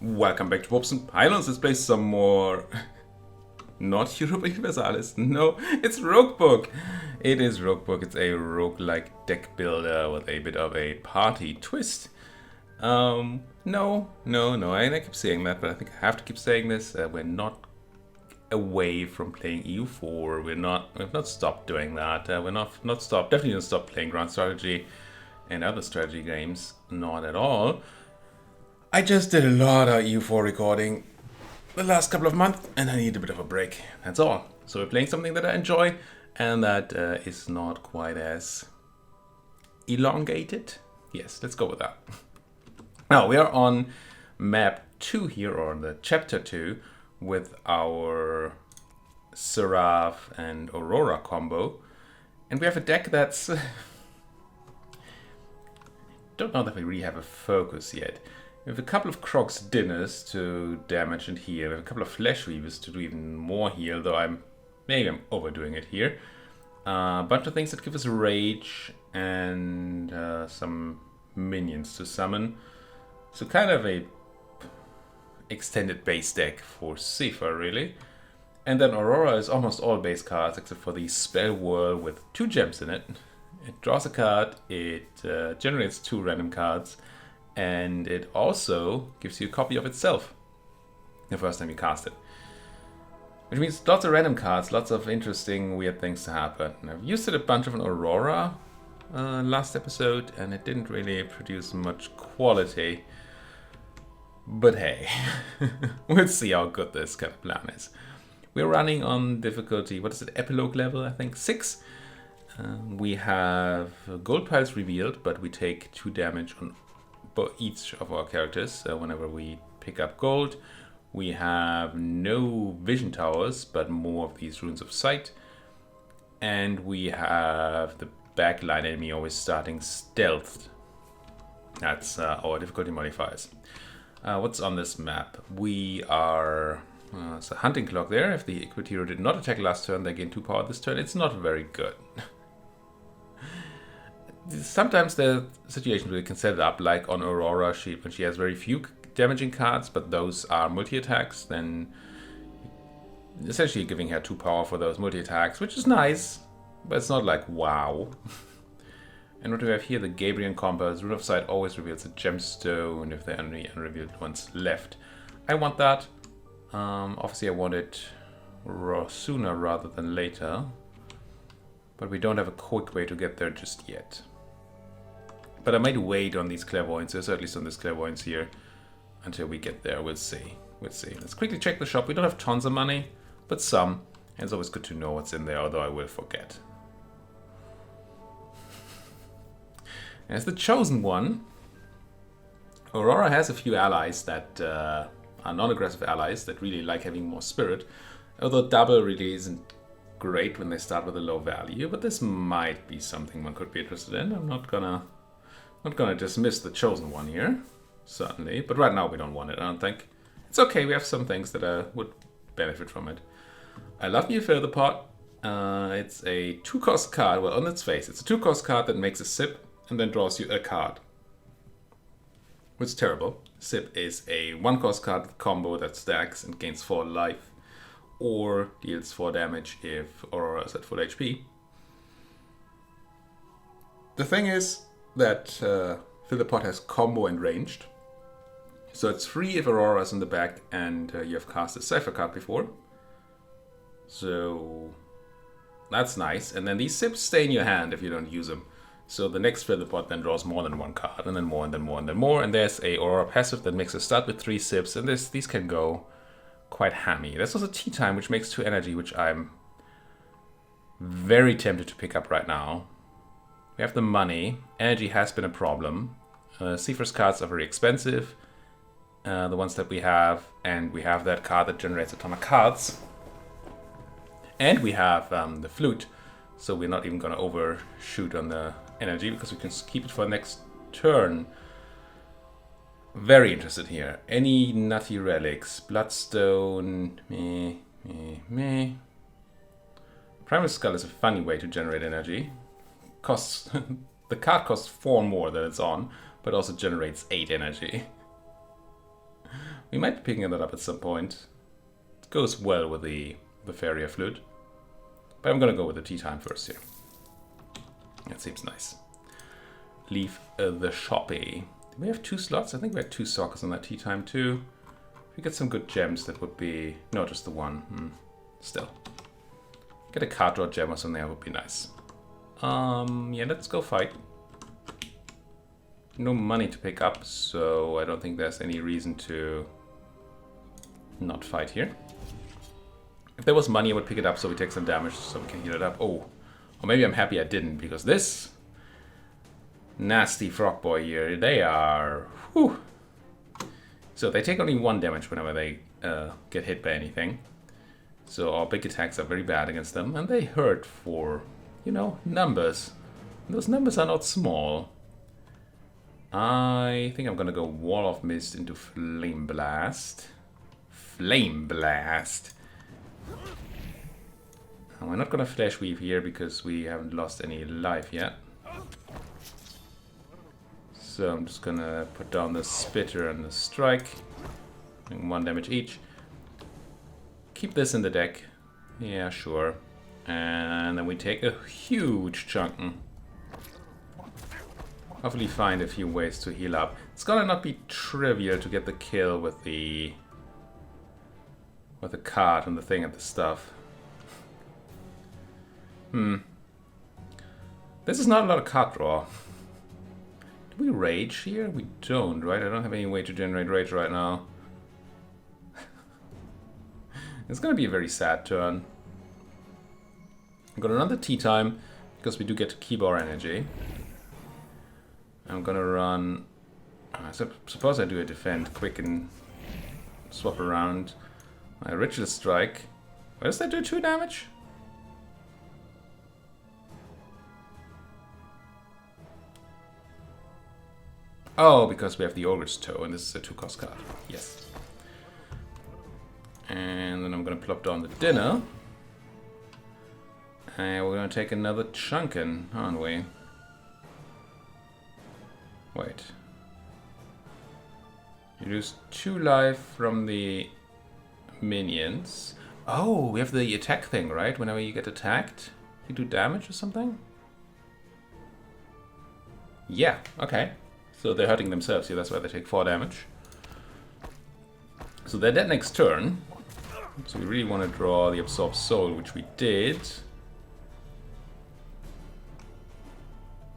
Welcome back to Pops and Pylons. Let's play some more... Not Europa Universalis. No, it's Roguebook. It is Roguebook. It's a roguelike deck builder with a bit of a party twist. No. I keep saying that, but I think I have to keep saying this. We're not away from playing EU4. We've not stopped doing that. Definitely not stopped playing Grand Strategy and other strategy games. Not at all. I just did a lot of EU4 recording the last couple of months, and I need a bit of a break. That's all. So we're playing something that I enjoy, and that is not quite as elongated. Yes, let's go with that. Now, we are on map 2 here, or the chapter 2, with our Seraph and Aurora combo. And we have a deck that's... don't know that we really have a focus yet. We have a couple of Croc's Dinners to damage and heal. We have a couple of Flesh Weavers to do even more heal, though maybe I'm overdoing it here. A bunch of things that give us Rage and some minions to summon. So kind of a extended base deck for Seifer, really. And then Aurora is almost all base cards except for the Spell Whirl with 2 gems in it. It draws a card, it generates 2 random cards, and it also gives you a copy of itself the first time you cast it. Which means lots of random cards, lots of interesting, weird things to happen. I've used it a bunch of an Aurora last episode, and it didn't really produce much quality. But hey, we'll see how good this kind of plan is. We're running on difficulty, what is it, Epilogue level, I think, 6. We have gold piles revealed, but we take 2 damage on each of our characters whenever we pick up gold. We have no vision towers, but more of these runes of sight. And we have the backline enemy always starting stealthed. That's our difficulty modifiers. What's on this map? We are... it's a hunting clock there. If the equipped hero did not attack last turn, they gain 2 power this turn. It's not very good. Sometimes there are situations where you can set it up, like on Aurora, when she has very few damaging cards, but those are multi-attacks, then essentially giving her 2 power for those multi-attacks, which is nice, but it's not like wow. And what do we have here? The Gabriel Compass. Rune of Sight always reveals a gemstone if there are any unrevealed ones left. I want that. Obviously I want it sooner rather than later, but we don't have a quick way to get there just yet. But I might wait on these clairvoyances, or at least on this clairvoyance here, until we get there. We'll see. Let's quickly check the shop. We don't have tons of money, but some. And it's always good to know what's in there, although I will forget. As the chosen one, Aurora has a few allies that are non-aggressive allies that really like having more spirit. Although double really isn't great when they start with a low value, but this might be something one could be interested in. I'm not gonna dismiss the chosen one here, certainly, but right now we don't want it, I don't think. It's okay, we have some things that would benefit from it. I love you further pot. It's a 2-cost card. Well, on its face, it's a 2-cost card that makes a sip and then draws you a card. Which is terrible. Sip is a 1-cost card combo that stacks and gains 4 life, or deals 4 damage if Aurora is at full HP. The thing is that Fill the Pot has combo and ranged. So it's free if Aurora is in the back and you have cast a Seifer card before. So that's nice. And then these sips stay in your hand if you don't use them. So the next Fill the Pot then draws more than 1 card, and then more, and then more, and then more. And there's a Aurora passive that makes us start with 3 sips, and these can go quite hammy. There's also Tea Time, which makes 2 energy, which I'm very tempted to pick up right now. We have the money. Energy has been a problem. Seifer's cards are very expensive, the ones that we have, and we have that card that generates a ton of cards. And we have the flute, so we're not even going to overshoot on the energy because we can keep it for next turn. Very interested here. Any nutty relics? Bloodstone. Meh. Primal Skull is a funny way to generate energy. The card costs 4 more than it's on, but also generates 8 energy. We might be picking that up at some point. It goes well with the Farrier Flute. But I'm gonna go with the tea time first here. That seems nice. Leave the shoppy. Do we have 2 slots? I think we had 2 sockets on that tea time too. If we get some good gems, that would be... No, just the one. Still. Get a card draw gem or something, that would be nice. Yeah, let's go fight. No money to pick up, so I don't think there's any reason to not fight here. If there was money, I would pick it up so we take some damage so we can heal it up. Oh, or maybe I'm happy I didn't, because this nasty frog boy here, they are... Whew. So they take only 1 damage whenever they get hit by anything. So our big attacks are very bad against them, and they hurt for, you know, numbers. And those numbers are not small. I think I'm gonna go Wall of Mist into Flame Blast. Flame Blast! And we're not gonna Flash Weave here because we haven't lost any life yet. So I'm just gonna put down the Spitter and the Strike. Doing 1 damage each. Keep this in the deck. Yeah, sure. And then we take a huge chunk. Hopefully find a few ways to heal up. It's gonna not be trivial to get the kill with the card and the thing and the stuff. This is not a lot of card draw. Do we rage here? We don't, right? I don't have any way to generate rage right now. It's gonna be a very sad turn. I'm gonna run the tea time because we do get to keep our energy. I'm gonna run... I suppose I do a defend quick and swap around. My Ritual Strike. Why does that do 2 damage? Oh, because we have the Ogre's Toe and this is a 2-cost card. Yes. And then I'm gonna plop down the dinner. And we're gonna take another chunkin', aren't we? Wait. You lose 2 life from the minions. Oh, we have the attack thing, right? Whenever you get attacked, you do damage or something? Yeah, okay. So they're hurting themselves here, that's why they take 4 damage. So they're dead next turn. So we really want to draw the Absorb Soul, which we did.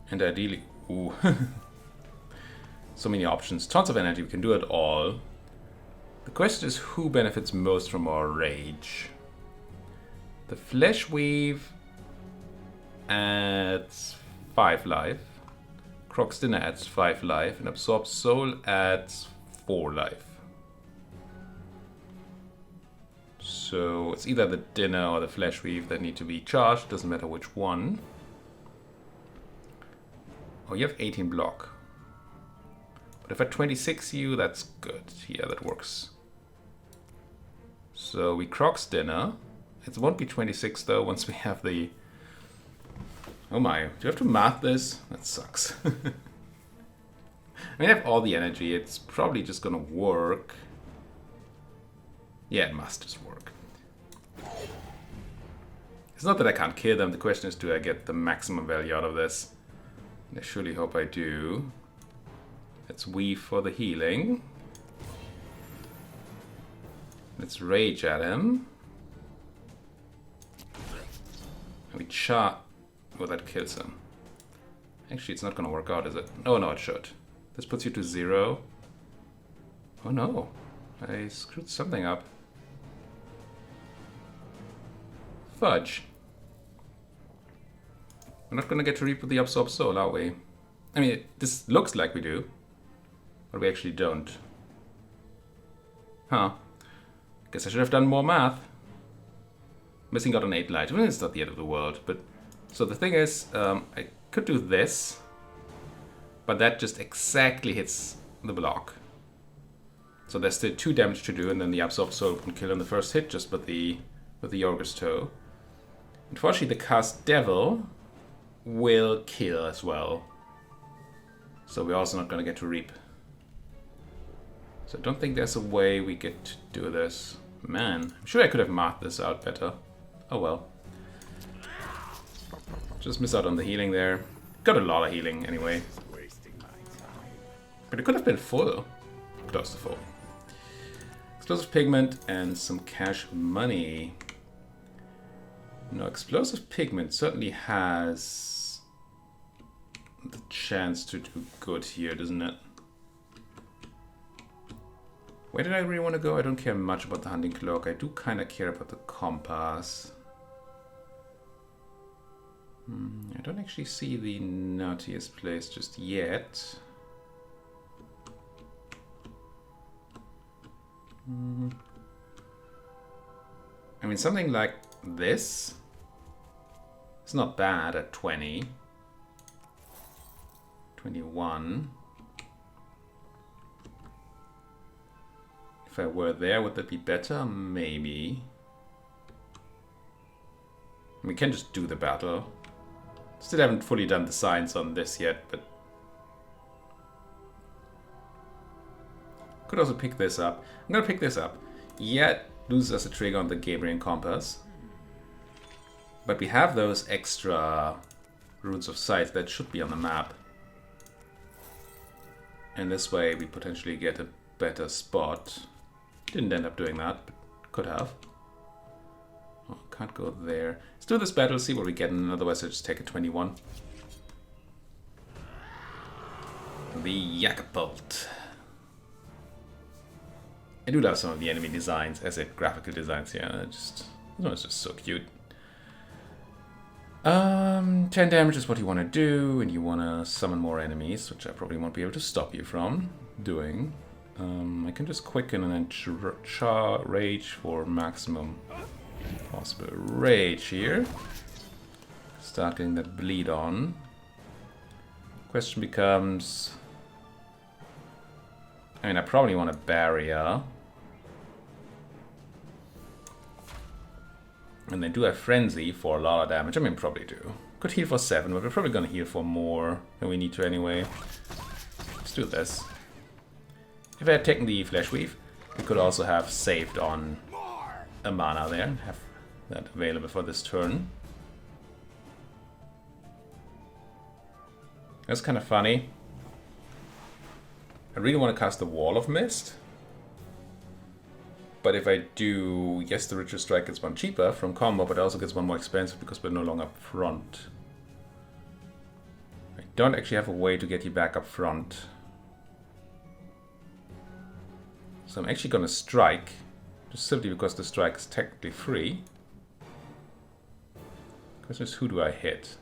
And ideally... Ooh. So many options. Tons of energy, we can do it all. The question is who benefits most from our rage? The Flesh Weave adds 5 life. Croc's Dinner adds 5 life. And Absorb Soul adds 4 life. So it's either the Dinner or the Flesh Weave that need to be charged. Doesn't matter which one. Oh, you have 18 block. But if I 26 you, that's good. Yeah, that works. So we Croc's Dinner. It won't be 26 though once we have the... Oh my, do you have to math this? That sucks. I mean, I have all the energy. It's probably just gonna work. Yeah, it must just work. It's not that I can't kill them. The question is, do I get the maximum value out of this? I surely hope I do. Let's weave for the healing. Let's rage at him. And we chart. Well, that kills him. Actually, it's not gonna work out, is it? Oh no, it should. This puts you to 0. Oh no. I screwed something up. Fudge. We're not gonna get to reap with the Absorb Soul, are we? I mean, this looks like we do. But we actually don't. Huh. Guess I should have done more math. Missing out on 8 light. Well, it's not the end of the world, but... So the thing is, I could do this. But that just exactly hits the block. So there's still 2 damage to do, and then the Absorb Soul can kill on the first hit just with the Ogre's Toe. Unfortunately, the Cast Devil will kill as well. So we're also not going to get to reap. So I don't think there's a way we get to do this. Man, I'm sure I could have marked this out better. Oh well. Just miss out on the healing there. Got a lot of healing anyway. But it could have been full. Close to full. Explosive pigment and some cash money. No, explosive pigment certainly has the chance to do good here, doesn't it? Where did I really want to go? I don't care much about the hunting cloak. I do kind of care about the compass. I don't actually see the nuttiest place just yet. I mean, something like this. It's not bad at 20. 21. If I were there, would that be better? Maybe. We can just do the battle. Still haven't fully done the science on this yet, but... Could also pick this up. I'm gonna pick this up. Yet loses us a trigger on the Gabriel compass. But we have those extra runes of sight that should be on the map. And this way we potentially get a better spot. Didn't end up doing that, but could have. Oh, can't go there. Let's do this battle, see what we get, and otherwise I'll just take a 21. The Yakbolt. I do love some of the enemy designs, as in graphical designs here. It's just so cute. 10 damage is what you want to do, and you want to summon more enemies, which I probably won't be able to stop you from doing. I can just quicken and then rage for maximum possible rage here. Start getting that bleed on. Question becomes... I mean, I probably want a barrier. And they do have Frenzy for a lot of damage. I mean, probably do. Could heal for 7, but we're probably going to heal for more than we need to anyway. Let's do this. If I had taken the Flesh Weave, we could also have saved on a mana there and have that available for this turn. That's kind of funny. I really want to cast the Wall of Mist. But if I do, yes, the Ritual Strike gets one cheaper from combo, but it also gets one more expensive because we're no longer up front. I don't actually have a way to get you back up front. So I'm actually going to strike, just simply because the strike is technically free. Question is, who do I hit?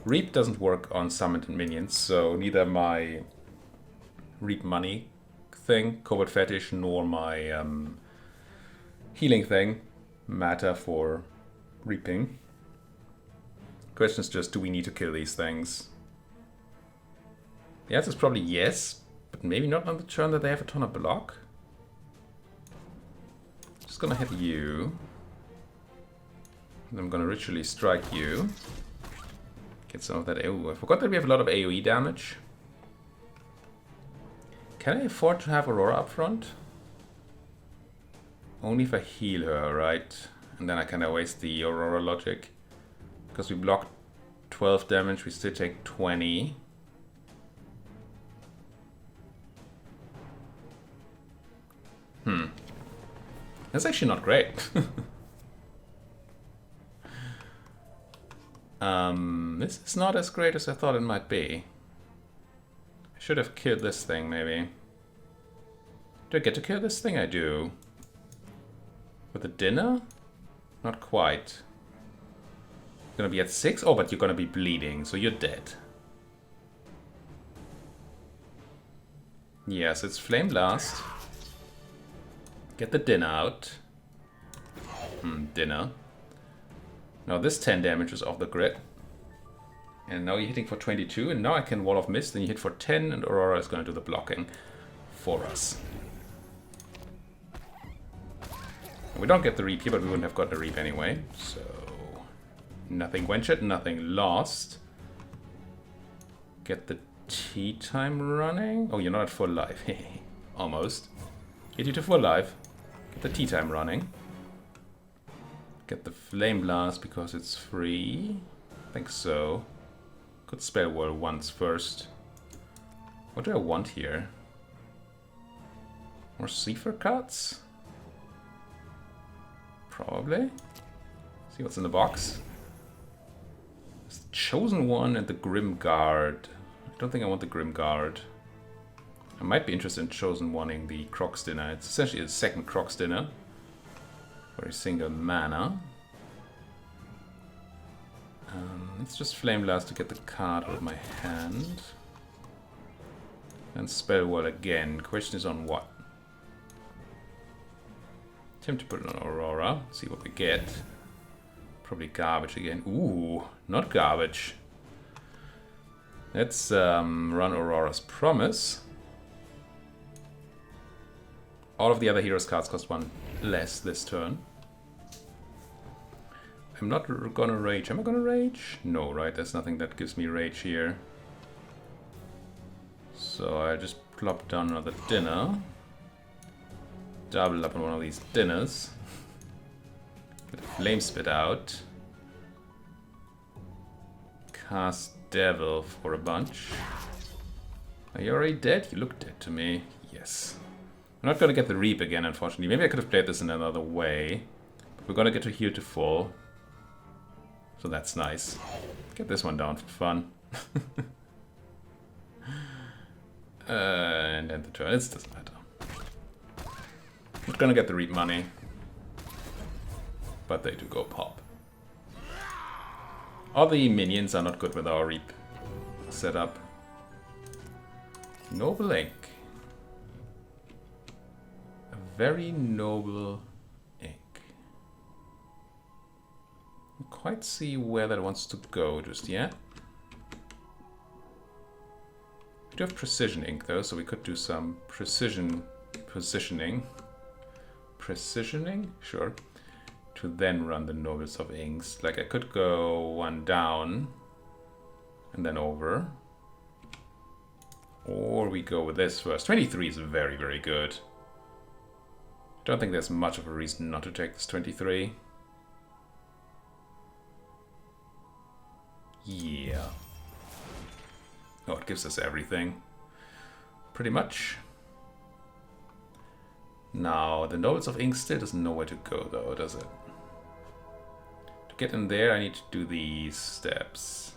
Reap doesn't work on summoned minions, so neither my Reap Money thing, Covert Fetish, nor my healing thing matter for reaping. Question is just, do we need to kill these things? The answer is probably yes, but maybe not on the turn that they have a ton of block. Just gonna hit you. And I'm gonna ritually strike you. Get some of that AoE. I forgot that we have a lot of AoE damage. Can I afford to have Aurora up front? Only if I heal her, right? And then I kind of waste the Aurora logic. Because we blocked 12 damage, we still take 20. That's actually not great. This is not as great as I thought it might be. I should have killed this thing, maybe. Do I get to kill this thing? I do. With a dinner? Not quite. You're gonna be at 6? Oh, but you're gonna be bleeding, so you're dead. Yes, it's Flame Blast. Get the dinner out. Dinner. Now this 10 damage is off the grid. And now you're hitting for 22, and now I can Wall of Mist, and you hit for 10, and Aurora is going to do the blocking for us. We don't get the Reap here, but we wouldn't have got the Reap anyway, so... Nothing ventured, nothing lost. Get the tea time running? Oh, you're not at full life. Almost. 82 live. Get the tea time running. Get the Flame Blast because it's free. I think so. Could spell Whirl once first. What do I want here? More Seifer cards? Probably. See what's in the box. There's the Chosen One and the Grim Guard. I don't think I want the Grim Guard. I might be interested in Chosen One-ing the Croc's Dinner. It's essentially a second Croc's Dinner for a single mana. Let's just Flame Blast to get the card out of my hand. And Spell Wall again. Question is on what? Attempt to put it on Aurora. See what we get. Probably garbage again. Ooh, not garbage. Let's run Aurora's Promise. All of the other heroes' cards cost one less this turn. I'm not gonna rage. Am I gonna rage? No, right? There's nothing that gives me rage here. So I just plop down another dinner. Double up on one of these dinners. Get a Flame Spit out. Cast Devil for a bunch. Are you already dead? You look dead to me. Yes. I'm not going to get the Reap again, unfortunately. Maybe I could have played this in another way. But we're going to get to heal to full. So that's nice. Get this one down for fun. And end the turn. It doesn't matter. I'm not going to get the Reap money. But they do go pop. All the minions are not good with our Reap setup. Noble Ink. Very noble ink. Can't quite see where that wants to go just yet. We do have precision ink though, so we could do some precision positioning. Precisioning? Sure. To then run the noblest of inks. Like I could go one down and then over. Or we go with this first. 23 is very, very good. Don't think there's much of a reason not to take this 23. Yeah. Oh, it gives us everything. Pretty much. Now, the Nobles of Ink still doesn't know where to go though, does it? To get in there, I need to do these steps.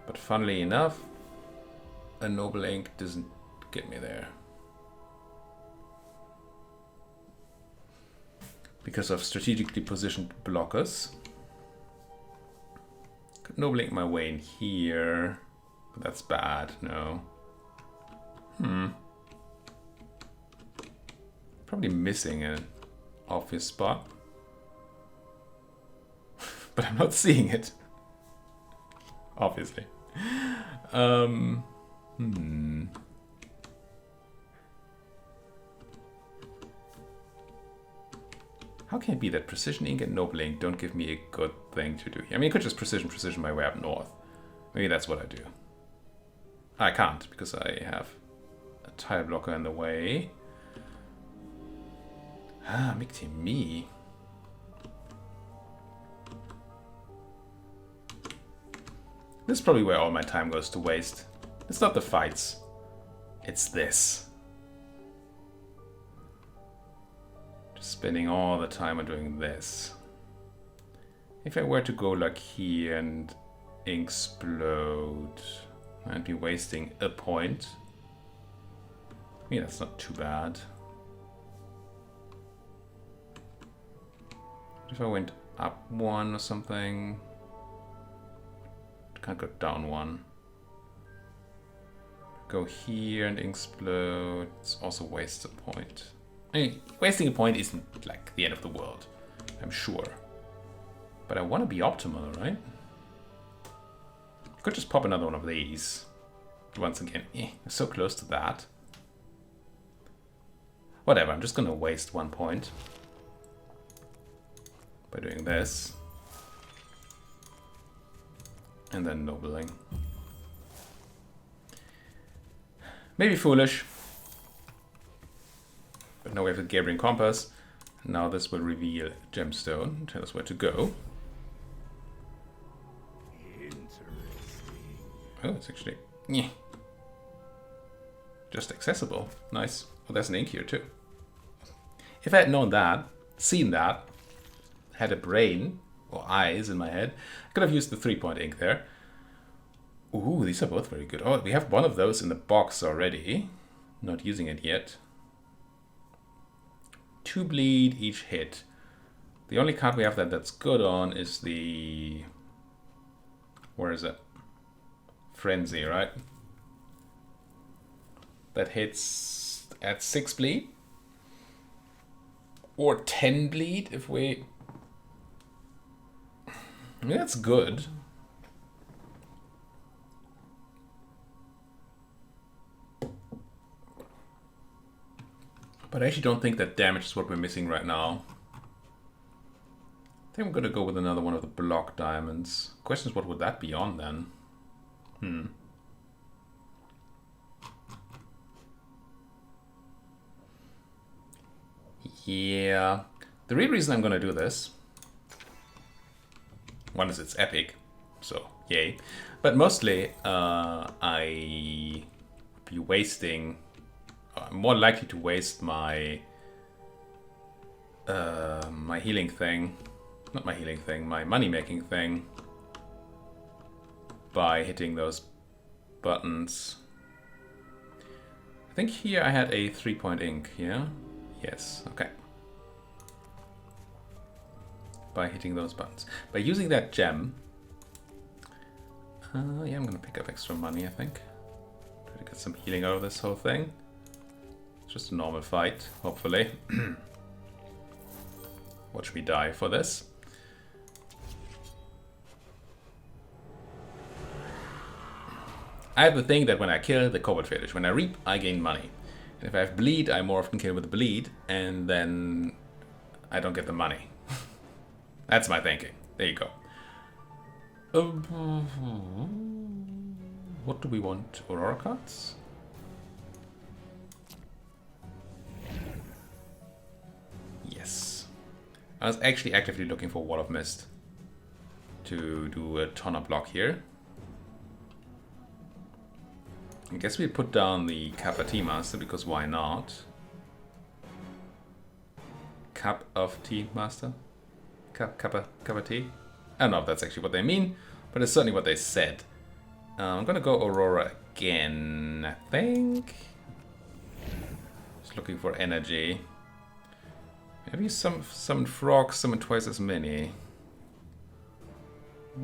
But funnily enough, a Noble Ink doesn't get me there. Because of strategically positioned blockers. Could Noble Ink my way in here. But that's bad, no. Probably missing an obvious spot. But I'm not seeing it. Obviously. How can it be that Precision Ink and Noble Ink don't give me a good thing to do here? I mean, I could just precision my way up north. Maybe that's what I do. I can't, because I have a tile blocker in the way. Ah, Mikti me. This is probably where all my time goes to waste. It's not the fights. It's this. Just spending all the time on doing this. If I were to go like here and explode, I'd be wasting a point. I mean, that's not too bad. If I went up one or something, can't go down one. Go here and explode. It's also wastes a point. I mean, wasting a point isn't like the end of the world, I'm sure. But I want to be optimal, right? Could just pop another one of these. Once again, I'm so close to that. Whatever, I'm just gonna waste 1 point by doing this. And then nobling. Maybe foolish. But now we have the Gabriel Compass. Now this will reveal Gemstone, tell us where to go. Oh, it's actually just accessible. Nice. Oh, there's an ink here too. If I had known that, seen that, had a brain or eyes in my head, I could have used the 3-point ink there. Ooh, these are both very good. Oh, we have one of those in the box already. Not using it yet. 2 bleed each hit. The only card we have that's good on is the... Where is it? Frenzy, right? That hits at 6 bleed. Or 10 bleed if we... I mean, that's good. But I actually don't think that damage is what we're missing right now. I think I'm gonna go with another one of the block diamonds. Question is, what would that be on then? Yeah. The real reason I'm gonna do this, one is it's epic, so yay. But mostly I would be wasting, I'm more likely to waste my my healing thing, not my healing thing, my money making thing by hitting those buttons. I think here I had a 3-point ink, yeah? Yes, okay. By hitting those buttons. By using that gem, yeah, I'm gonna pick up extra money, I think. Try to get some healing out of this whole thing. It's just a normal fight, hopefully. Watch me die for this. I have the thing that when I kill the cobalt fetish, when I reap, I gain money. And if I have bleed, I more often kill with the bleed, and then I don't get the money. That's my thinking. There you go. What do we want? Aurora cards? Yes. I was actually actively looking for Wall of Mist to do a toner block here. I guess we put down the Kappa Tea Master, because why not? Cup of Tea Master? Kappa Tea? I don't know if that's actually what they mean, but it's certainly what they said. I'm gonna go Aurora again, I think. Just looking for energy. Maybe summon frogs, summon twice as many.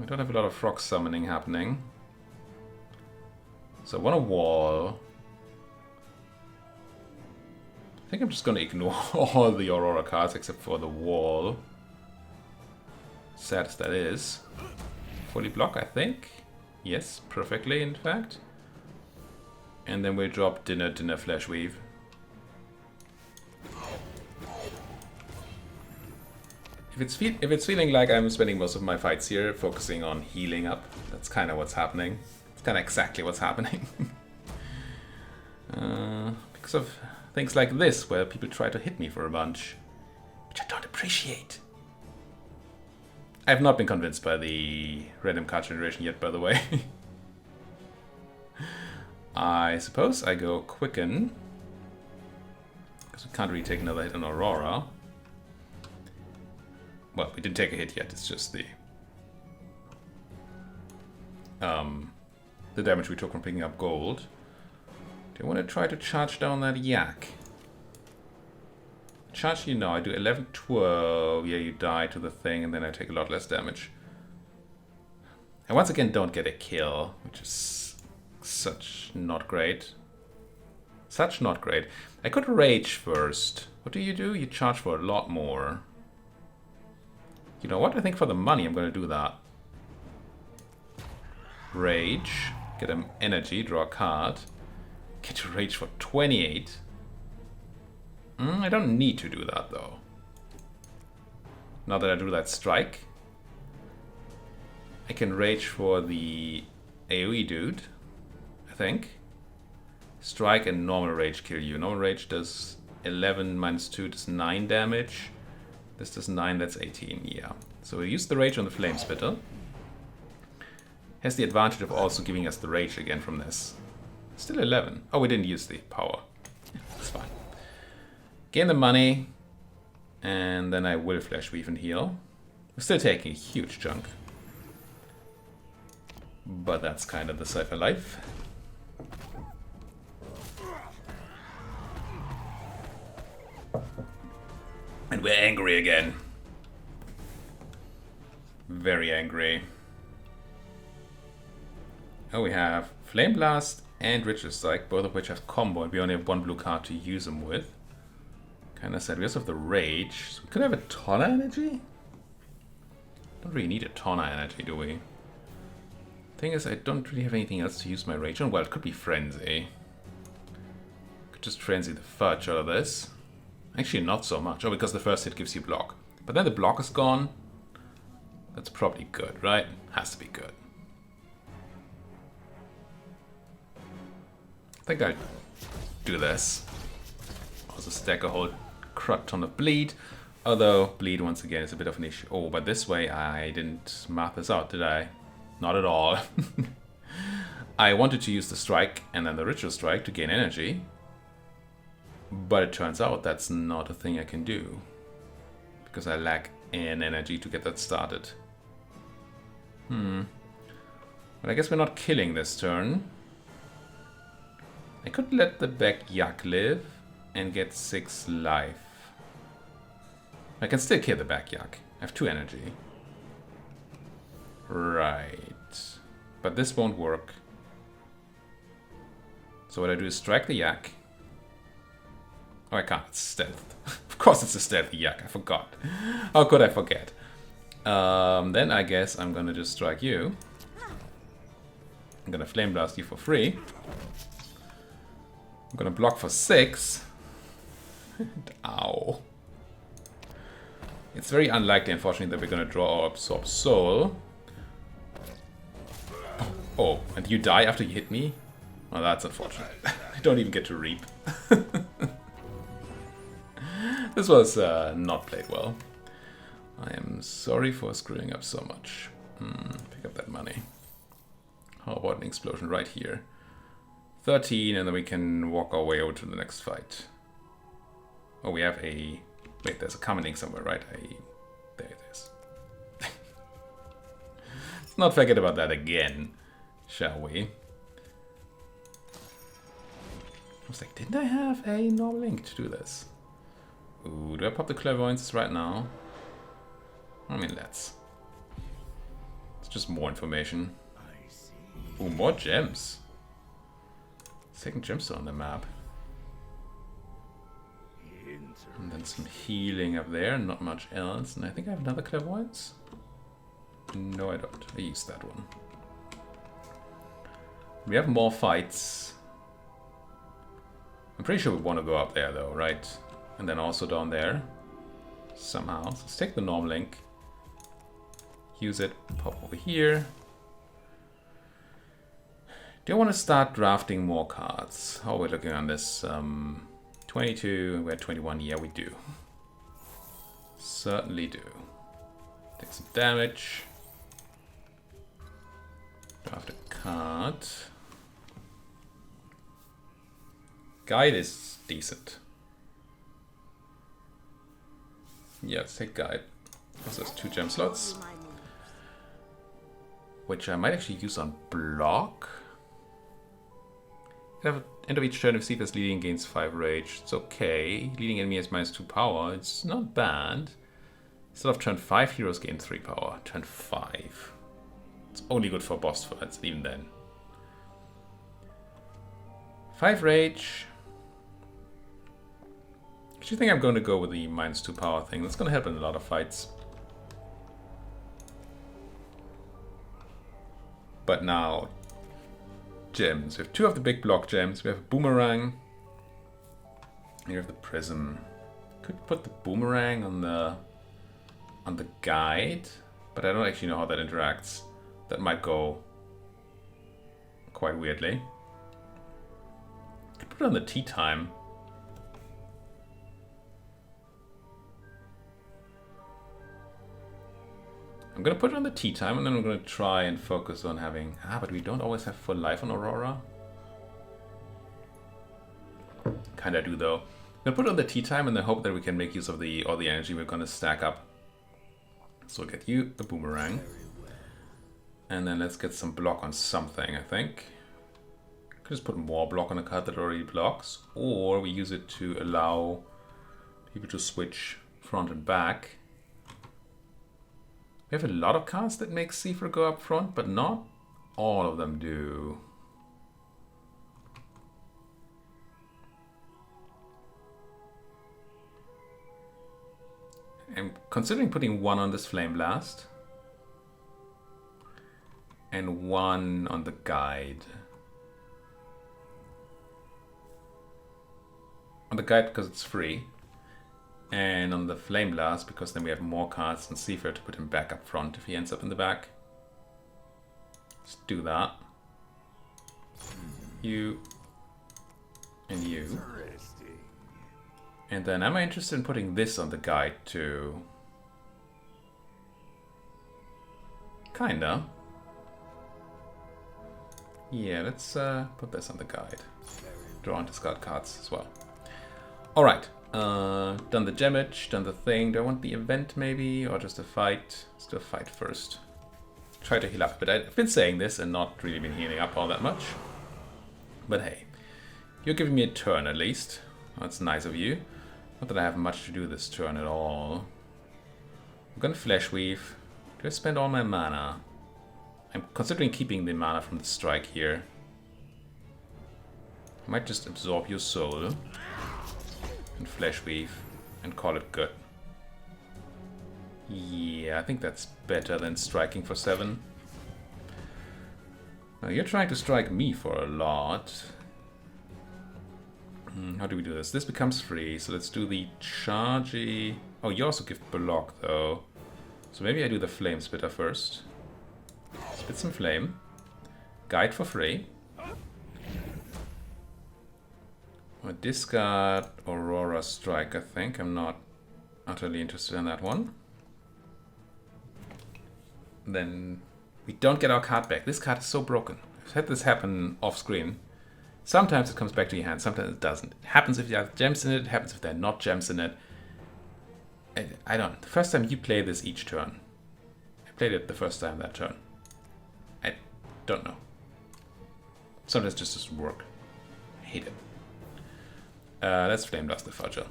I don't have a lot of frog summoning happening. So I want a wall. I think I'm just gonna ignore all the Aurora cards except for the wall. Sad as that is. Fully block, I think. Yes, perfectly, in fact. And then we drop Dinner Flesh Weave. If it's feeling like I'm spending most of my fights here focusing on healing up, that's kind of what's happening. It's kind of exactly what's happening. Because of things like this, where people try to hit me for a bunch, which I don't appreciate. I have not been convinced by the random card generation yet, by the way. I suppose I go Quicken, because we can't really take another hit on Aurora. Well, we didn't take a hit yet, it's just the damage we took from picking up gold. Do you want to try to charge down that yak? Charge you now, I do 11, 12, yeah, you die to the thing, and then I take a lot less damage. And once again, don't get a kill, which is such not great. Such not great. I could rage first. What do? You charge for a lot more. You know what? I think for the money, I'm going to do that. Rage. Get an energy, draw a card. Get to rage for 28. I don't need to do that, though. Now that I do that strike, I can rage for the AoE dude, I think. Strike and normal rage kill you. Normal rage does 11 minus 2 does 9 damage. This does 9, that's 18, yeah. So we use the rage on the Flame Spitter. Has the advantage of also giving us the rage again from this. Still 11. Oh, we didn't use the power. Yeah, that's fine. Gain the money. And then I will Flash Weave and heal. We're still taking a huge chunk. But that's kind of the Seifer life. And we're angry again. Very angry. Oh, we have Flame Blast and Ritual Strike, both of which have combo, and we only have one blue card to use them with. Kinda sad. We also have the Rage. So we could have a Tonna Energy? Don't really need a Tonna Energy, do we? Thing is, I don't really have anything else to use my Rage on. Well, it could be Frenzy. Could just Frenzy the fudge out of this. Actually, not so much. Oh, because the first hit gives you block. But then the block is gone. That's probably good, right? Has to be good. I think I'll do this. Also stack a whole crud ton of bleed. Although bleed once again is a bit of an issue. Oh, but this way I didn't math this out, did I? Not at all. I wanted to use the strike and then the ritual strike to gain energy. But it turns out that's not a thing I can do. Because I lack an energy to get that started. But I guess we're not killing this turn. I could let the back yak live and get 6 life. I can still kill the back yak. I have 2 energy. Right. But this won't work. So what I do is strike the yak. Oh, I can't. It's stealth. Of course it's a stealthy yak. I forgot. How could I forget? Then I guess I'm gonna just strike you. I'm gonna Flame Blast you for free. I'm gonna block for 6. Ow. It's very unlikely, unfortunately, that we're gonna draw or absorb soul. Oh, and you die after you hit me? Oh, that's unfortunate. I don't even get to reap. This was not played well. I am sorry for screwing up so much. Pick up that money. How about an explosion right here? 13, and then we can walk our way over to the next fight. Oh, we have a... Wait, there's a commenting somewhere, right? There it is. Let's not forget about that again, shall we? I was like, didn't I have a normal link to do this? Ooh, do I pop the clairvoyances right now? I mean, let's. It's just more information. Ooh, more gems. Second gemstone on the map. And then some healing up there, not much else. And I think I have another clairvoyance. No, I don't. I used that one. We have more fights. I'm pretty sure we want to go up there though, right? And then also down there. Somehow. So let's take the norm link. Use it. Pop over here. Do I want to start drafting more cards? How are we looking on this? 22, we're at 21. Yeah, we do. Certainly do. Take some damage. Draft a card. Guide is decent. Yeah, let's take Guide. Also has 2 gem slots. Which I might actually use on block. End of each turn, if Seifer is leading, gains 5 rage. It's okay. Leading enemy has -2 power. It's not bad. Instead of turn 5, heroes gain 3 power. Turn 5. It's only good for boss fights, even then. 5 rage. Actually, I think I'm going to go with the -2 power thing. That's going to help in a lot of fights. But now, gems. We have 2 of the big block gems. We have a boomerang. Here we have the prism. Could put the boomerang on the guide, but I don't actually know how that interacts. That might go quite weirdly. Could put it on the tea time. I'm gonna put it on the tea time, and then I'm gonna try and focus on having... but we don't always have full life on Aurora. Kinda do though. I'm gonna put it on the tea time and then hope that we can make use of all the energy we're gonna stack up. So we'll get you a boomerang. And then let's get some block on something, I think. Could just put more block on a card that already blocks, or we use it to allow people to switch front and back. We have a lot of cards that make Seifer go up front, but not all of them do. I'm considering putting one on this Flame Blast and one on the Guide. On the Guide because it's free, and on the Flame Blast because then we have more cards than Seifer to put him back up front if he ends up in the back. Let's do that. You and you. And then am I interested in putting this on the Guide too? Kinda. Yeah, let's put this on the Guide. Draw and discard cards as well. Alright, done the damage, done the thing. Do I want the event maybe, or just a fight? Let's do a fight first. Try to heal up, but I've been saying this and not really been healing up all that much. But hey, you're giving me a turn at least. That's nice of you. Not that I have much to do this turn at all. I'm gonna Flesh Weave. Do I spend all my mana? I'm considering keeping the mana from the strike here. I might just absorb your soul and Flesh Weave and call it good. Yeah, I think that's better than striking for 7. Now you're trying to strike me for a lot. How do we do this? This becomes free, so let's do the chargey. Oh, you also give block though. So maybe I do the Flame Spitter first. Spit some flame. Guide for free. I'll discard Aurora Strike, I think. I'm not utterly interested in that one. Then we don't get our card back. This card is so broken. I've had this happen off screen. Sometimes it comes back to your hand, sometimes it doesn't. It happens if you have gems in it, it happens if there are not gems in it. I don't. The first time you play this each turn. I played it the first time that turn. I don't know. Sometimes it just doesn't work. I hate it. Let's Flame Blast the Fudger.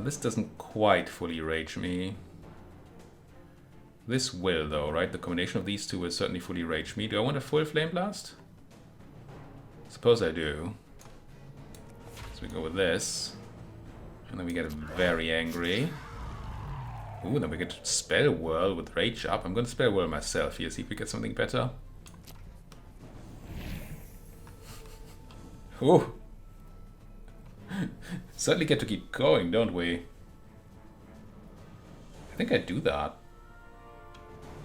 This doesn't quite fully rage me. This will though, right? The combination of these two will certainly fully rage me. Do I want a full Flame Blast? Suppose I do. So we go with this. And then we get very angry. Ooh, then we get Spell Whirl with Rage up. I'm going to Spell Whirl myself here, see if we get something better. Ooh. Certainly get to keep going, don't we? I think I do that.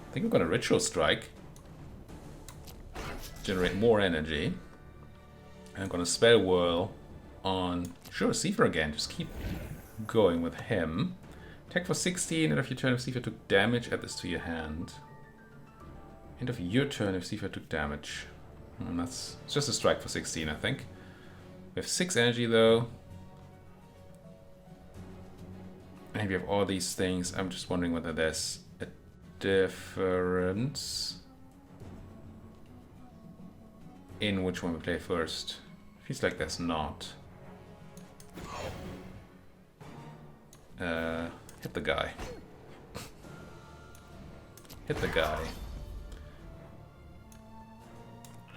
I think I'm going to Ritual Strike. Generate more energy. I'm going to Spell Whirl on, sure, Seifer again. Just keep going with him. Attack for 16, and if your turn if Seifer took damage, add this to your hand. End of your turn if Seifer took damage. And that's it's just a strike for 16, I think. We have 6 energy though. And we have all these things. I'm just wondering whether there's a difference in which one we play first. Feels like there's not. Hit the guy. Hit the guy.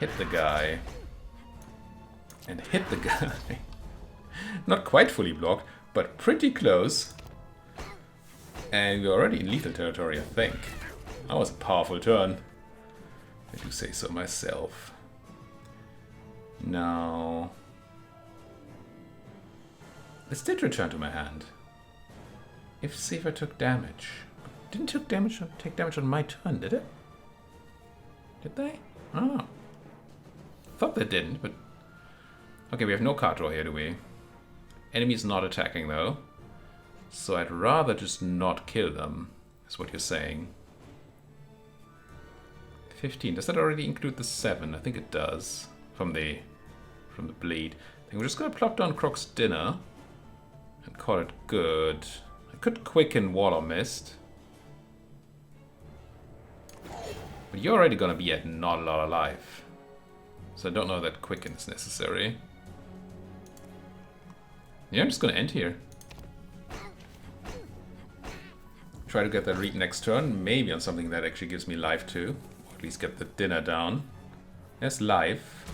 Hit the guy. And hit the guy. Not quite fully blocked, but pretty close. And we're already in lethal territory, I think. That was a powerful turn. I do say so myself. Now, this did return to my hand. If Seifer took damage, didn't take damage on my turn, did it? Did they? I don't know. Thought they didn't, but okay. We have no card draw here, do we? Enemy's not attacking though, so I'd rather just not kill them. is what you're saying. 15. Does that already include the 7? I think it does. From the bleed. I think we're just gonna plop down Croc's Dinner and call it good. I could quicken Wall or Mist. But you're already gonna be at not a lot of life. So I don't know that quicken is necessary. Yeah, I'm just gonna end here. Try to get that read next turn, maybe on something that actually gives me life too. Or at least get the dinner down. There's life.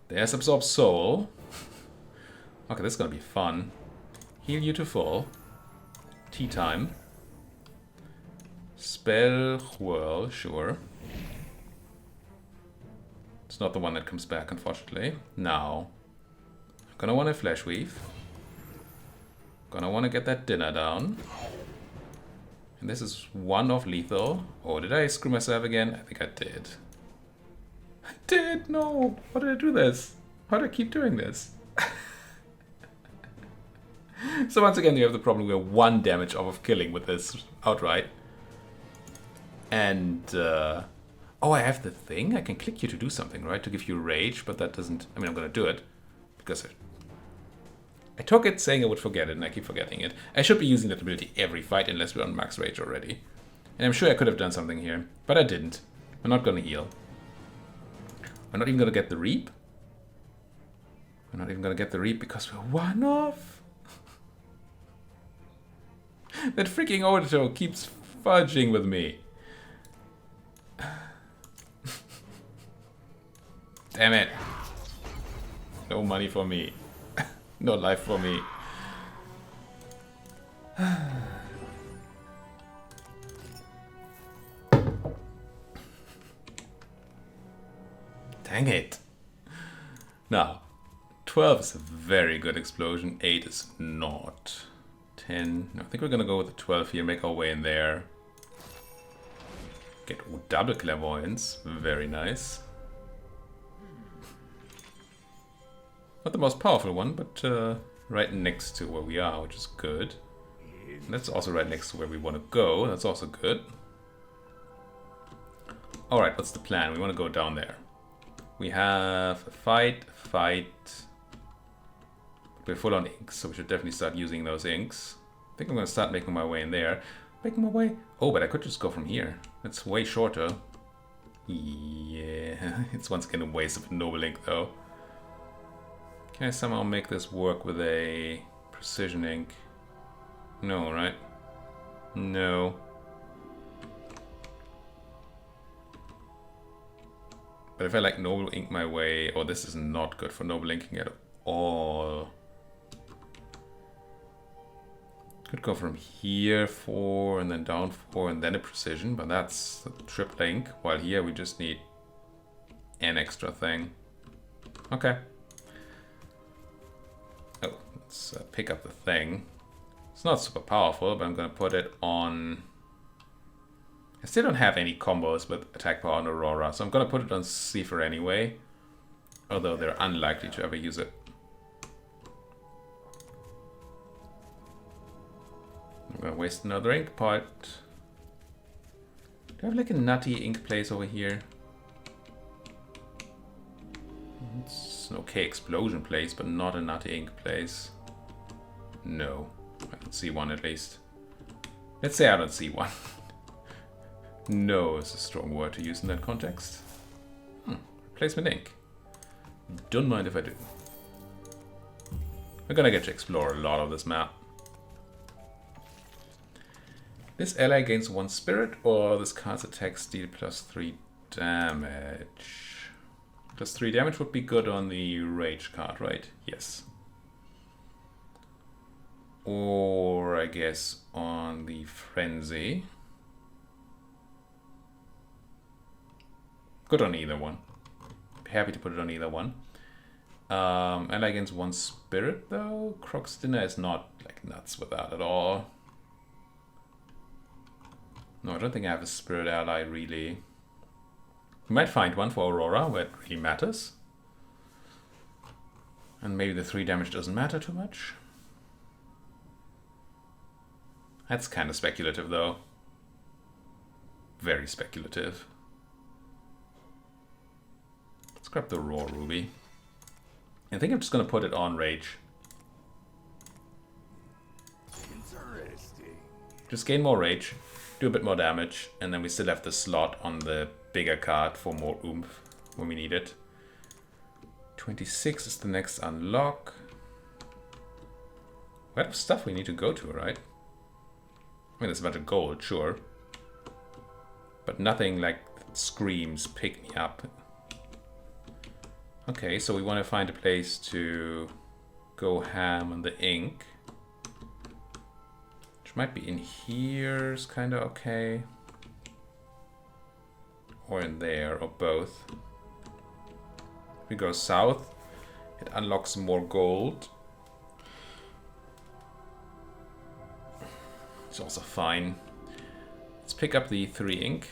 There's Absorb Soul. Okay, this is gonna be fun. Heal you to full. Tea time. Spell Whirl, sure. It's not the one that comes back, unfortunately. Now, I'm gonna want a Flesh Weave. Gonna want to get that dinner down. And this is one off lethal. Oh, did I screw myself again? I think I did. I did! No! Why did I do this? Why do I keep doing this? So once again, you have the problem we're 1 damage off of killing with this outright. And, oh, I have the thing? I can click you to do something, right? To give you rage, but that doesn't... I mean, I'm gonna do it. Because I took it saying I would forget it, and I keep forgetting it. I should be using that ability every fight, unless we're on max rage already. And I'm sure I could have done something here, but I didn't. We're not gonna heal. We're not even gonna get the Reap. We're not even gonna get the Reap because we're 1 off. That freaking auto keeps fudging with me. Damn it. No money for me. No life for me. Dang it. Now, 12 is a very good explosion. 8 is not. 10. No, I think we're gonna go with the 12 here, make our way in there. Get double clairvoyance. Very nice. Not the most powerful one, but right next to where we are, which is good. And that's also right next to where we want to go. That's also good. Alright, what's the plan? We want to go down there. We have a fight. We're full on inks, so we should definitely start using those inks. I think I'm going to start making my way in there. Making my way... Oh, but I could just go from here. It's way shorter. Yeah, it's once again a waste of a noble ink, though. Can I somehow make this work with a precision ink? No, right? No. But if I like noble ink my way... Oh, this is not good for noble inking at all. Could go from here 4 and then down 4 and then a precision, but that's a triple ink. While here we just need an extra thing. Okay. Oh, let's pick up the thing. It's not super powerful, but I'm gonna put it on... I still don't have any combos with attack power on Aurora, so I'm gonna put it on Seifer anyway. Although they're unlikely to ever use it. I'm gonna waste another ink pot. Do I have like a nutty ink place over here? It's an okay explosion place, but not a nutty ink place. No, I don't see one at least. Let's say I don't see one. No is a strong word to use in that context. Replacement ink. Don't mind if I do. We're gonna get to explore a lot of this map. This ally gains 1 spirit, or this card's attacks deal +3 damage. +3 damage would be good on the rage card, right? Yes. Or I guess on the frenzy. Good on either one. Happy to put it on either one. Ally gains 1 spirit though. Croc's Dinner is not like nuts with that at all. No, I don't think I have a spirit ally really. We might find one for Aurora where it really matters. And maybe the 3 damage doesn't matter too much. That's kind of speculative, though. Very speculative. Let's grab the raw ruby. I think I'm just going to put it on rage. Just gain more rage, do a bit more damage, and then we still have the slot on the bigger card for more oomph when we need it. 26 is the next unlock. We have stuff we need to go to, right? I mean, there's a bunch of gold, sure. But nothing like screams, pick me up. Okay, so we want to find a place to go ham on the ink. Which might be in here, is kind of okay. Or in there, or both. If we go south, it unlocks more gold. It's also fine. Let's pick up the 3 ink.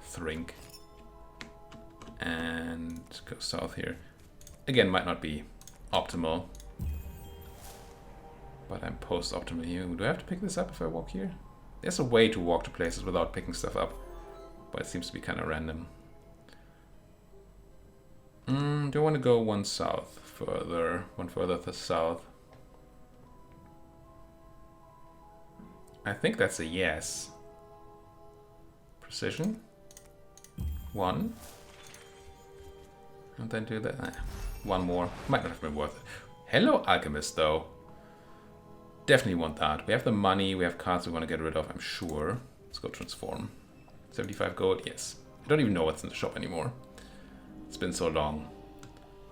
Thrink. And go south here. Again, might not be optimal. But I'm post-optimal here. Do I have to pick this up if I walk here? There's a way to walk to places without picking stuff up. But it seems to be kind of random. Do I want to go one south further? One further to south? I think that's a yes. Precision. 1. And then do that. One more. Might not have been worth it. Hello, Alchemist, though. Definitely want that. We have the money. We have cards we want to get rid of, I'm sure. Let's go transform. 75 gold, yes. I don't even know what's in the shop anymore. It's been so long.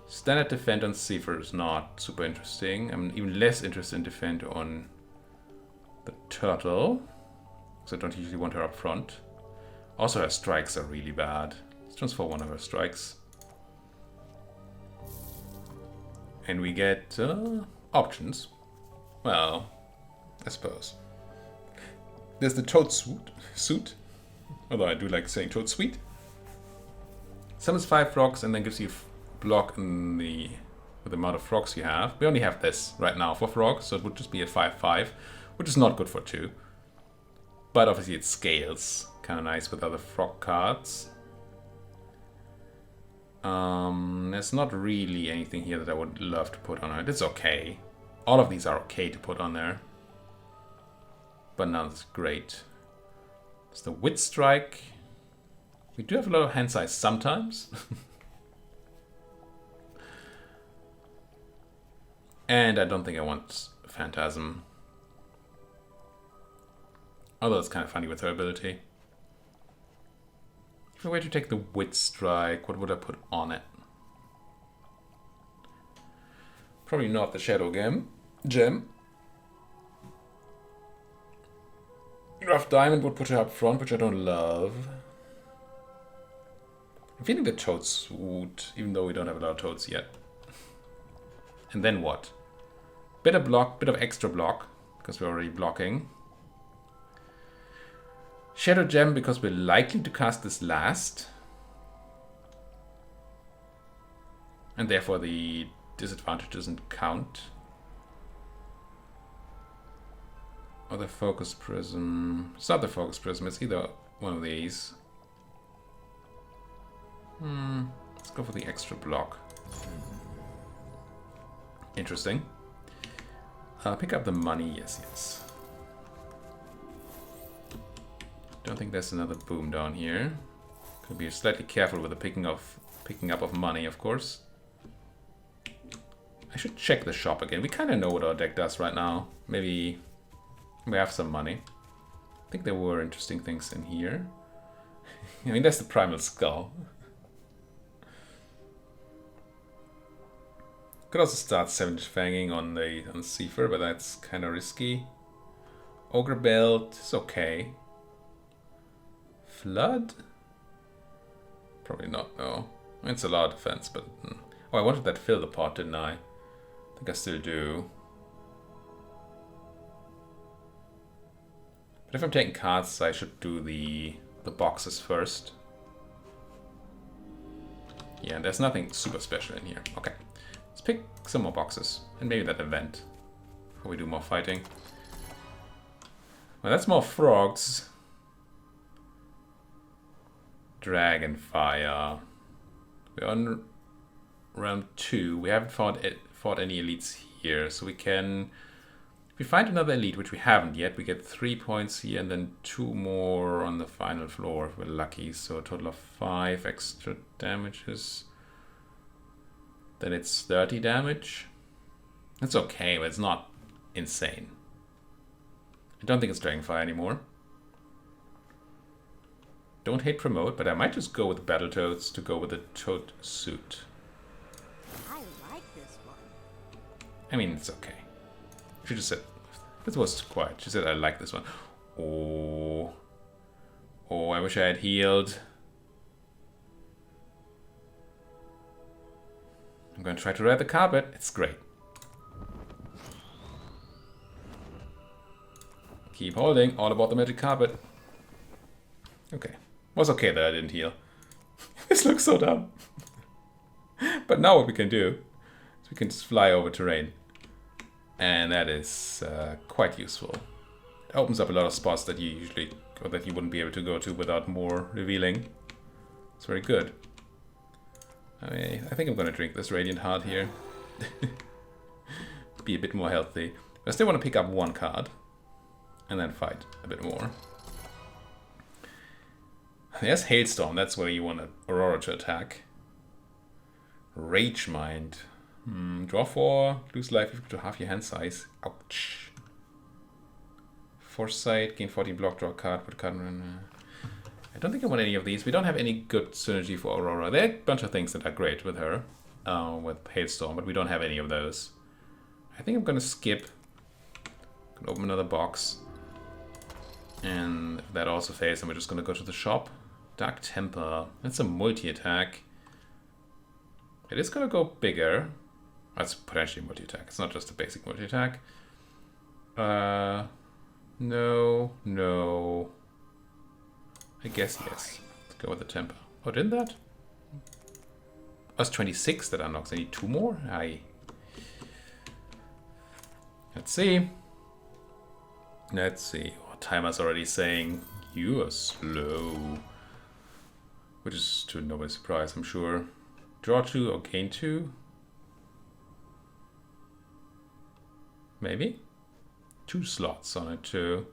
Standard defend on Seifer is not super interesting. I'm even less interested in defend on the turtle. So I don't usually want her up front. Also, her strikes are really bad. Let's transfer one of her strikes. And we get options. Well, I suppose. There's the toad suit. Although I do like saying toad suite. Summons 5 frogs and then gives you block in with the amount of frogs you have. We only have this right now for frogs, so it would just be a 5/5, which is not good for 2. But obviously it scales. Kind of nice with other frog cards. There's not really anything here that I would love to put on it. It's okay. All of these are okay to put on there. But none is great. It's the Wit Strike. We do have a lot of hand size sometimes. And I don't think I want Phantasm. Although it's kind of funny with her ability. If I were to take the Wit Strike, what would I put on it? Probably not the Shadow Gem. Rough Diamond would put her up front, which I don't love. I'm feeling the Toads would, even though we don't have a lot of Toads yet. And then what? Bit of block, bit of extra block, because we're already blocking. Shadow Gem, because we're likely to cast this last. And therefore the disadvantage doesn't count. Or the Focus Prism. It's not the Focus Prism, it's either one of these. Let's go for the extra block. Interesting. Pick up the money, yes. Don't think there's another boom down here. Could be slightly careful with the picking up of money, of course. I should check the shop again. We kind of know what our deck does right now. Maybe we have some money. I think there were interesting things in here. I mean, that's the Primal Skull. Could also start Savage Fanging on Seifer, but that's kind of risky. Ogre Belt is okay. Flood? Probably not, no. It's a lot of defense, but... Oh, I wanted that fill the pot, didn't I? I think I still do. But if I'm taking cards, I should do the boxes first. Yeah, there's nothing super special in here. Okay. Let's pick some more boxes. And maybe that event. Before we do more fighting. Well, that's more frogs. Dragonfire. We're on round 2. We haven't fought any elites here, so we can... If we find another elite, which we haven't yet, we get 3 points here and then 2 more on the final floor if we're lucky. So a total of 5 extra damages. Then it's 30 damage. That's okay, but it's not insane. I don't think it's Dragonfire anymore. Don't hate promote, but I might just go with Battletoads to go with the Toad suit. I like this one. I mean, it's okay. She just said, it was quiet. She said, I like this one. Oh, I wish I had healed. I'm going to try to ride the carpet. It's great. Keep holding. All about the magic carpet. Okay. Was okay that I didn't heal. This looks so dumb. But now what we can do is we can just fly over terrain. And that is quite useful. It opens up a lot of spots that you usually, or that you wouldn't be able to go to without more revealing. It's very good. I think I'm going to drink this Radiant Heart here. Be a bit more healthy. I still want to pick up 1 card. And then fight a bit more. There's Hailstorm. That's where you want Aurora to attack. Rage Mind. Draw 4. Lose life equal to half your hand size. Ouch. Foresight. Gain 14 block. Draw a card. Put a card in... I don't think I want any of these. We don't have any good synergy for Aurora. There are a bunch of things that are great with her. With Hailstorm. But we don't have any of those. I think I'm going to skip. Gonna open another box. And if that also fails, then we're just going to go to the shop. Dark Temper. That's a multi-attack. It is going to go bigger. That's potentially a multi-attack. It's not just a basic multi-attack. No. I guess yes. Let's go with the Temper. Oh, didn't that? That's 26 that unlocks. I need 2 more? Aye. Let's see. Let's see. Oh, timer's already saying you are slow. Which is to nobody's surprise, I'm sure. Draw 2 or gain 2? Maybe? 2 slots on it too.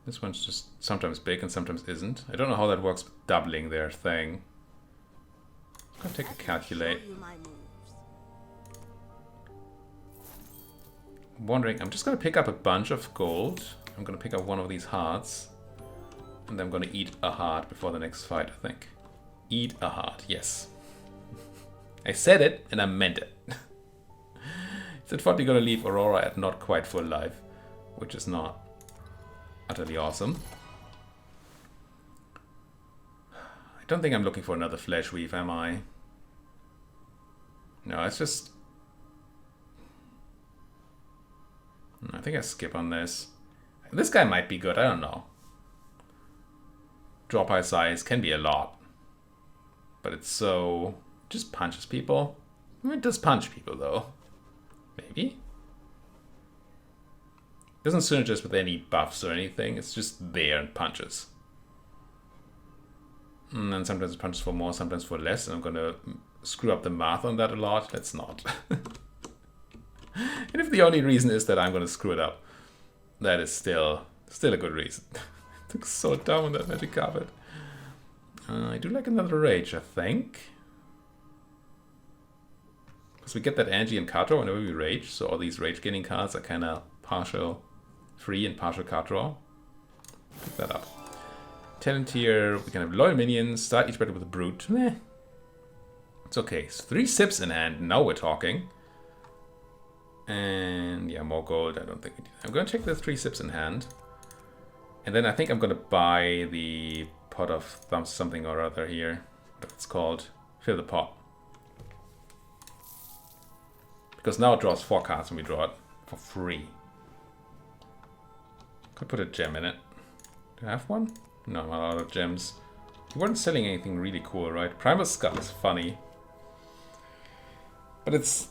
This one's just sometimes big and sometimes isn't. I don't know how that works with doubling their thing. I'm gonna take a calculate. I'm wondering, I'm just gonna pick up a bunch of gold. I'm gonna pick up one of these hearts. And then I'm gonna eat a heart before the next fight, I think. Eat a heart, yes. I said it and I meant it. It's probably gonna leave Aurora at not quite full life, which is not utterly awesome. I don't think I'm looking for another Flesh Weave, am I? No, it's just... I think I skip on this. This guy might be good, I don't know. Drop high size can be a lot. But it's so... It just punches people. I mean, it does punch people though. Maybe? It doesn't synergize with any buffs or anything. It's just there and punches. And then sometimes it punches for more, sometimes for less. And I'm gonna screw up the math on that a lot. Let's not. And if the only reason is that I'm gonna screw it up, that is still a good reason. It looks so dumb on that magic carpet. I do like another rage, I think. Because we get that Angie and card draw whenever we rage, so all these rage gaining cards are kind of partial free and partial card draw. Pick that up. Tenant here, we can have loyal minions, start each battle with a brute. Meh. It's okay. So 3 sips in hand, now we're talking. And yeah, more gold, I don't think we need. I'm going to check the 3 sips in hand. And then I think I'm going to buy the pot of something or other here. Whatever it's called. Fill the pot. Because now it draws 4 cards when we draw it for free. Could put a gem in it. Do I have one? No, I'm out of gems. You weren't selling anything really cool, right? Primal Skull is funny. But it's...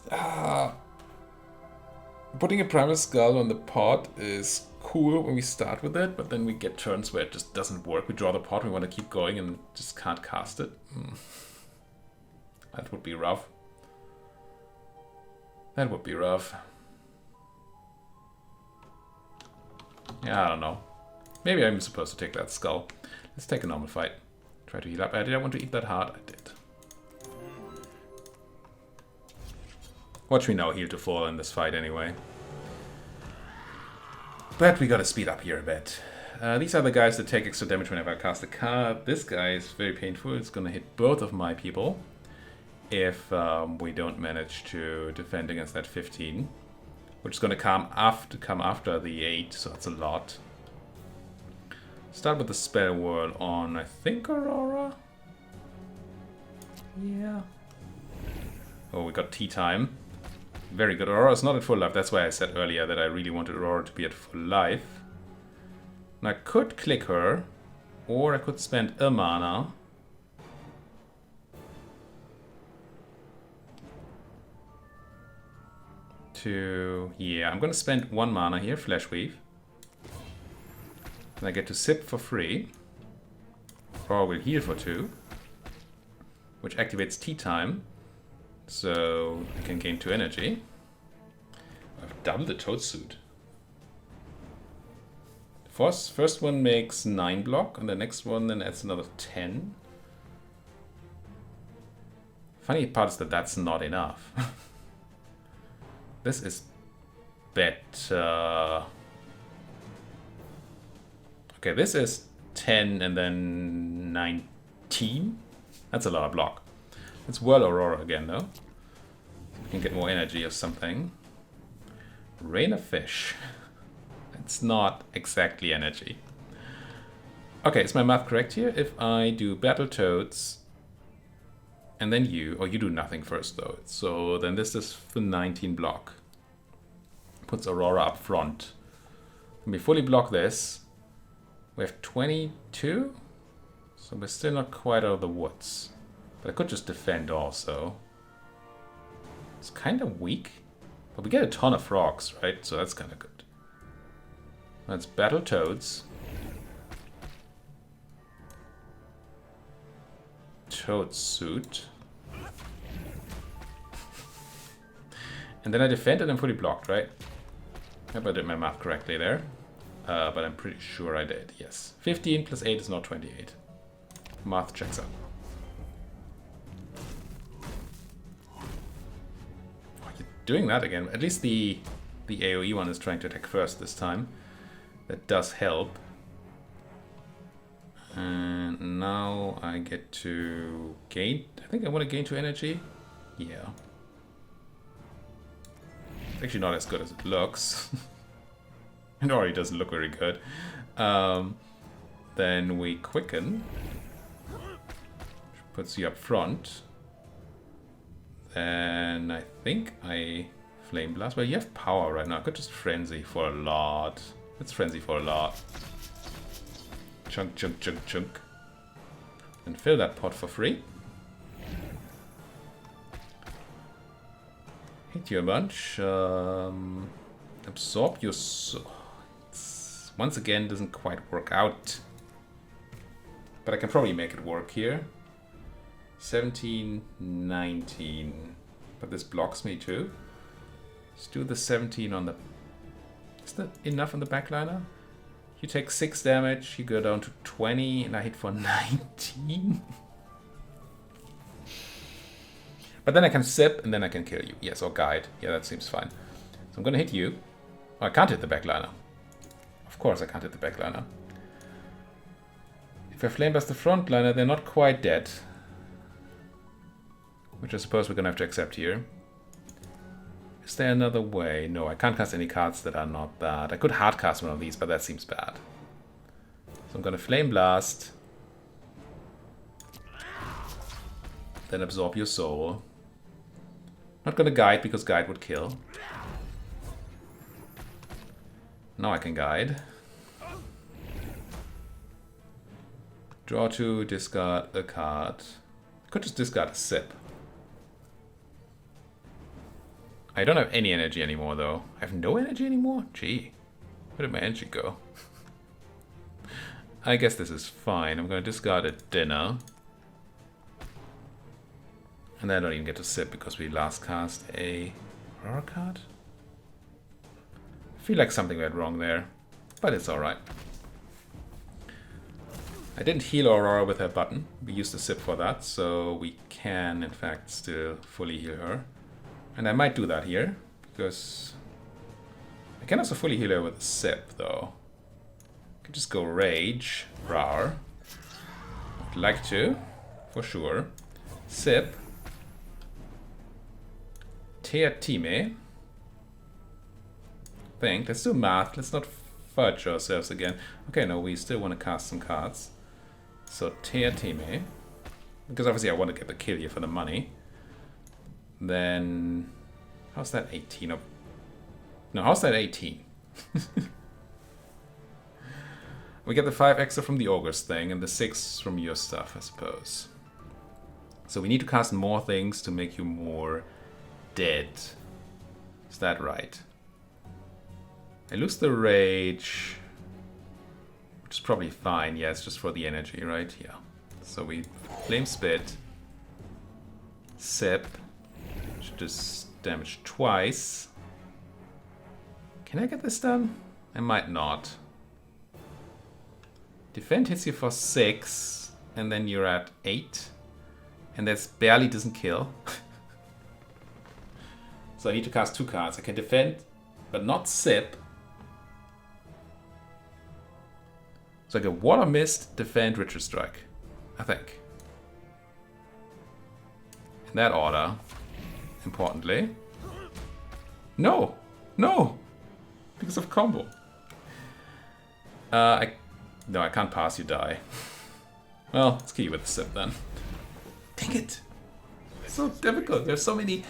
Putting a Primal Skull on the pot is cool when we start with it, but then we get turns where it just doesn't work. We draw the pot, we want to keep going and just can't cast it. That would be rough. That would be rough. Yeah, I don't know. Maybe I'm supposed to take that skull. Let's take a normal fight. Try to heal up. Did I want to eat that heart? I did. Watch me now heal to 4 in this fight anyway. But we gotta speed up here a bit. These are the guys that take extra damage whenever I cast a card. This guy is very painful. It's gonna hit both of my people if we don't manage to defend against that 15. Which is gonna come after the 8, so that's a lot. Start with the spell whirl on, I think, Aurora? Yeah. Oh, we got tea time. Very good. Aurora's not at full life. That's why I said earlier that I really wanted Aurora to be at full life. And I could click her, or I could spend a mana. Yeah, I'm gonna spend 1 mana here, Flesh Weave. And I get to sip for free. Or will heal for 2. Which activates tea time. So I can gain 2 energy. I've doubled the Toad Suit. First one makes 9 block, and the next one then adds another 10. Funny part is that that's not enough. This is better. Okay, this is 10 and then 19. That's a lot of block. Let's whirl Aurora again, though. We can get more energy or something. Rain of Fish. It's not exactly energy. Okay, is my math correct here? If I do Battletoads and then you, or you do nothing first though. So then this is the 19 block. Puts Aurora up front. When we fully block this, we have 22. So we're still not quite out of the woods. But I could just defend also. It's kind of weak. But we get a ton of frogs, right? So that's kind of good. Let's Battletoads. Toad Suit. And then I defend and I'm fully blocked, right? I hope I did my math correctly there. But I'm pretty sure I did, yes. 15 plus 8 is not 28. Math checks out. Oh, you're doing that again. At least the AoE one is trying to attack first this time. That does help. And now I get to gain. I think I want to gain 2 energy. Yeah. It's actually not as good as it looks. It already doesn't look very good. Then we quicken. Which puts you up front. Then I think I Flame Blast. Well, you have power right now. I could just Frenzy for a lot. Let's Frenzy for a lot. Chunk, chunk, chunk, chunk. And fill that pot for free. Hit you a bunch. Absorb your soul. Once again, doesn't quite work out. But I can probably make it work here. 17, 19. But this blocks me too. Let's do the 17 on the... Is that enough on the backliner? You take 6 damage, you go down to 20, and I hit for 19. But then I can sip, and then I can kill you. Yes, or guide. Yeah, that seems fine. So I'm gonna hit you. Oh, I can't hit the backliner. Of course I can't hit the backliner. If I flame blast the frontliner, they're not quite dead. Which I suppose we're gonna have to accept here. Is there another way? No, I can't cast any cards that are not that. I could hard cast one of these, but that seems bad. So I'm gonna Flame Blast. Then absorb your soul. Not gonna guide because guide would kill. Now I can guide. Draw 2, discard a card. Could just discard a sip. I don't have any energy anymore, though. I have no energy anymore? Gee. Where did my energy go? I guess this is fine. I'm going to discard a dinner. And I don't even get to sip because we last cast a Aurora card. I feel like something went wrong there, but it's alright. I didn't heal Aurora with her button. We used a sip for that, so we can in fact still fully heal her. And I might do that here, because I can also fully heal her with a sip, though. I could just go Rage, Rar. I'd like to, for sure. Sip. Teatime. Think. Let's do math. Let's not fudge ourselves again. Okay, no, we still want to cast some cards. So Teatime. Because obviously I want to get the kill here for the money. Then how's that 18? No, how's that 18? We get the 5 extra from the Ogre's thing and the 6 from your stuff, I suppose. So we need to cast more things to make you more dead. Is that right? I lose the rage, which is probably fine. Yeah, it's just for the energy, right? Yeah. So we Flame Spit, Sip, which does damage twice. Can I get this done? I might not. Defend hits you for 6, and then you're at 8. And that's barely doesn't kill. So I need to cast 2 cards. I can defend, but not sip. So I get Water Mist, defend, Ritual Strike. I think. In that order. Importantly. No! No! Because of combo. No, I can't pass, you die. Well, let's kill you with the sip then. Dang it! It's so difficult. There's so many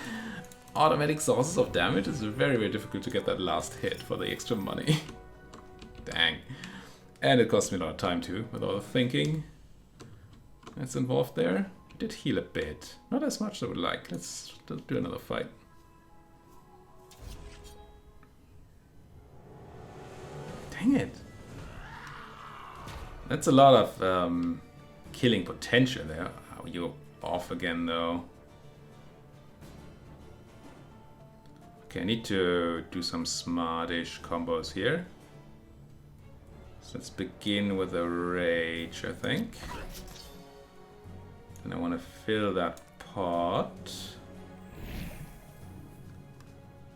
automatic sources of damage. It's very, very difficult to get that last hit for the extra money. Dang. And it cost me a lot of time too, with all the thinking that's involved there. I did heal a bit. Not as much as I would like. Let's do another fight. Dang it. That's a lot of killing potential there. Oh, you're off again though. Okay, I need to do some smartish combos here. So let's begin with a rage, I think. And I want to fill that pot.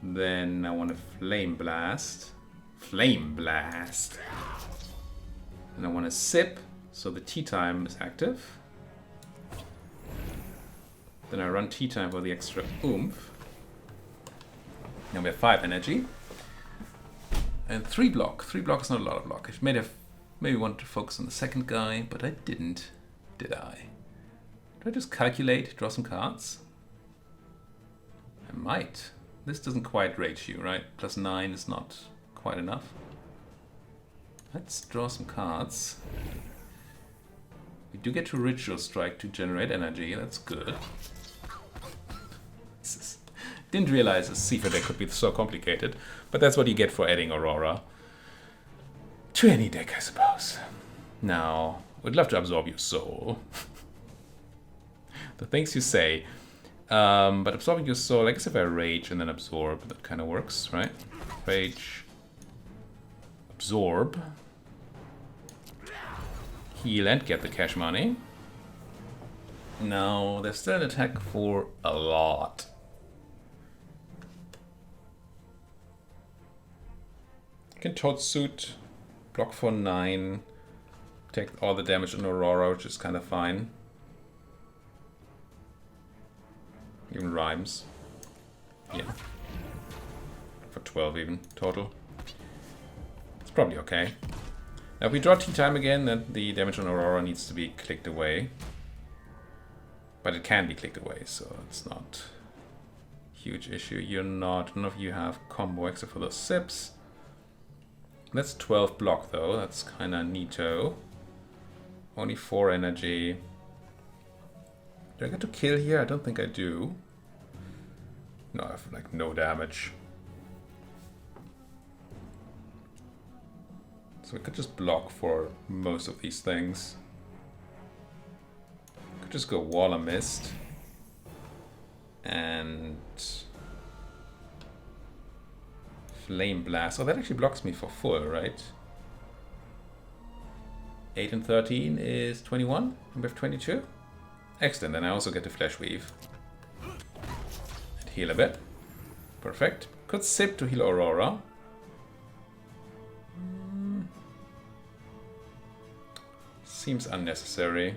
Then I want to flame blast. Flame blast. And I want to sip, so the tea time is active. Then I run tea time for the extra oomph. Now we have 5 energy. And 3 block. 3 block is not a lot of block. I may have maybe wanted to focus on the second guy, but I didn't. Did I? Did I just calculate, draw some cards? I might. This doesn't quite rage you, right? +9 is not quite enough. Let's draw some cards. We do get to Ritual Strike to generate energy. That's good. Didn't realize a Seifer deck could be so complicated, but that's what you get for adding Aurora to any deck, I suppose. Now, would love to absorb your soul. The things you say. But absorbing your soul, I guess if I rage and then absorb, that kind of works, right? Rage. Absorb. Heal and get the cash money. Now, there's still an attack for a lot. I can Toad Suit, block for 9, take all the damage on Aurora, which is kind of fine. Even rhymes. Yeah. For 12 even, total. It's probably okay. Now if we draw tea time again, then the damage on Aurora needs to be clicked away. But it can be clicked away, so it's not a huge issue. None of you have combo except for those sips. That's 12 block though, that's kinda neato. Only 4 energy. Do I get to kill here? I don't think I do. No, I have like no damage. So we could just block for most of these things. Could just go Wall of Mist. And Flame Blast. Oh, that actually blocks me for full, right? 8 and 13 is 21. And we have 22. Excellent. Then I also get the Flesh Weave. And heal a bit. Perfect. Could sip to heal Aurora. Seems unnecessary.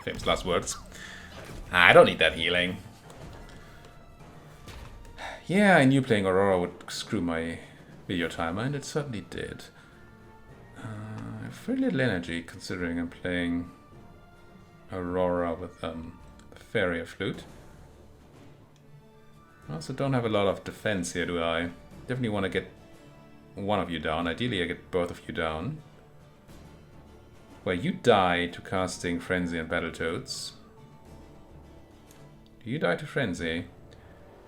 Famous last words. I don't need that healing. Yeah, I knew playing Aurora would screw my video timer, and it certainly did. I have very little energy considering I'm playing Aurora with the Farrier Flute. I also don't have a lot of defense here, do I? Definitely want to get one of you down. Ideally, I get both of you down. Well, you die to casting Frenzy and Battletoads. Do you die to Frenzy?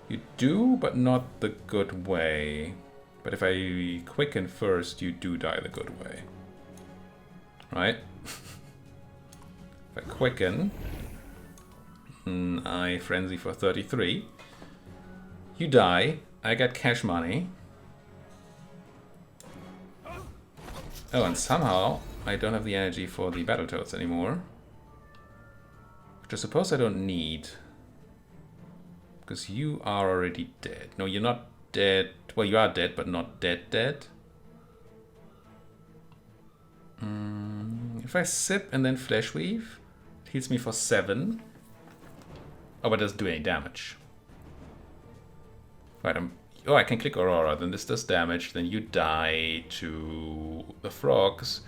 You do, but not the good way. But if I quicken first, you do die the good way. Right? If I quicken, I Frenzy for 33. You die, I get cash money. Oh, and somehow I don't have the energy for the Battletoads anymore. Which I suppose I don't need. Because you are already dead. No, you're not dead. Well, you are dead, but not dead. If I sip and then Flesh Weave, it heals me for 7. Oh, but it doesn't do any damage. Right, oh, I can click Aurora, then this does damage, then you die to the frogs,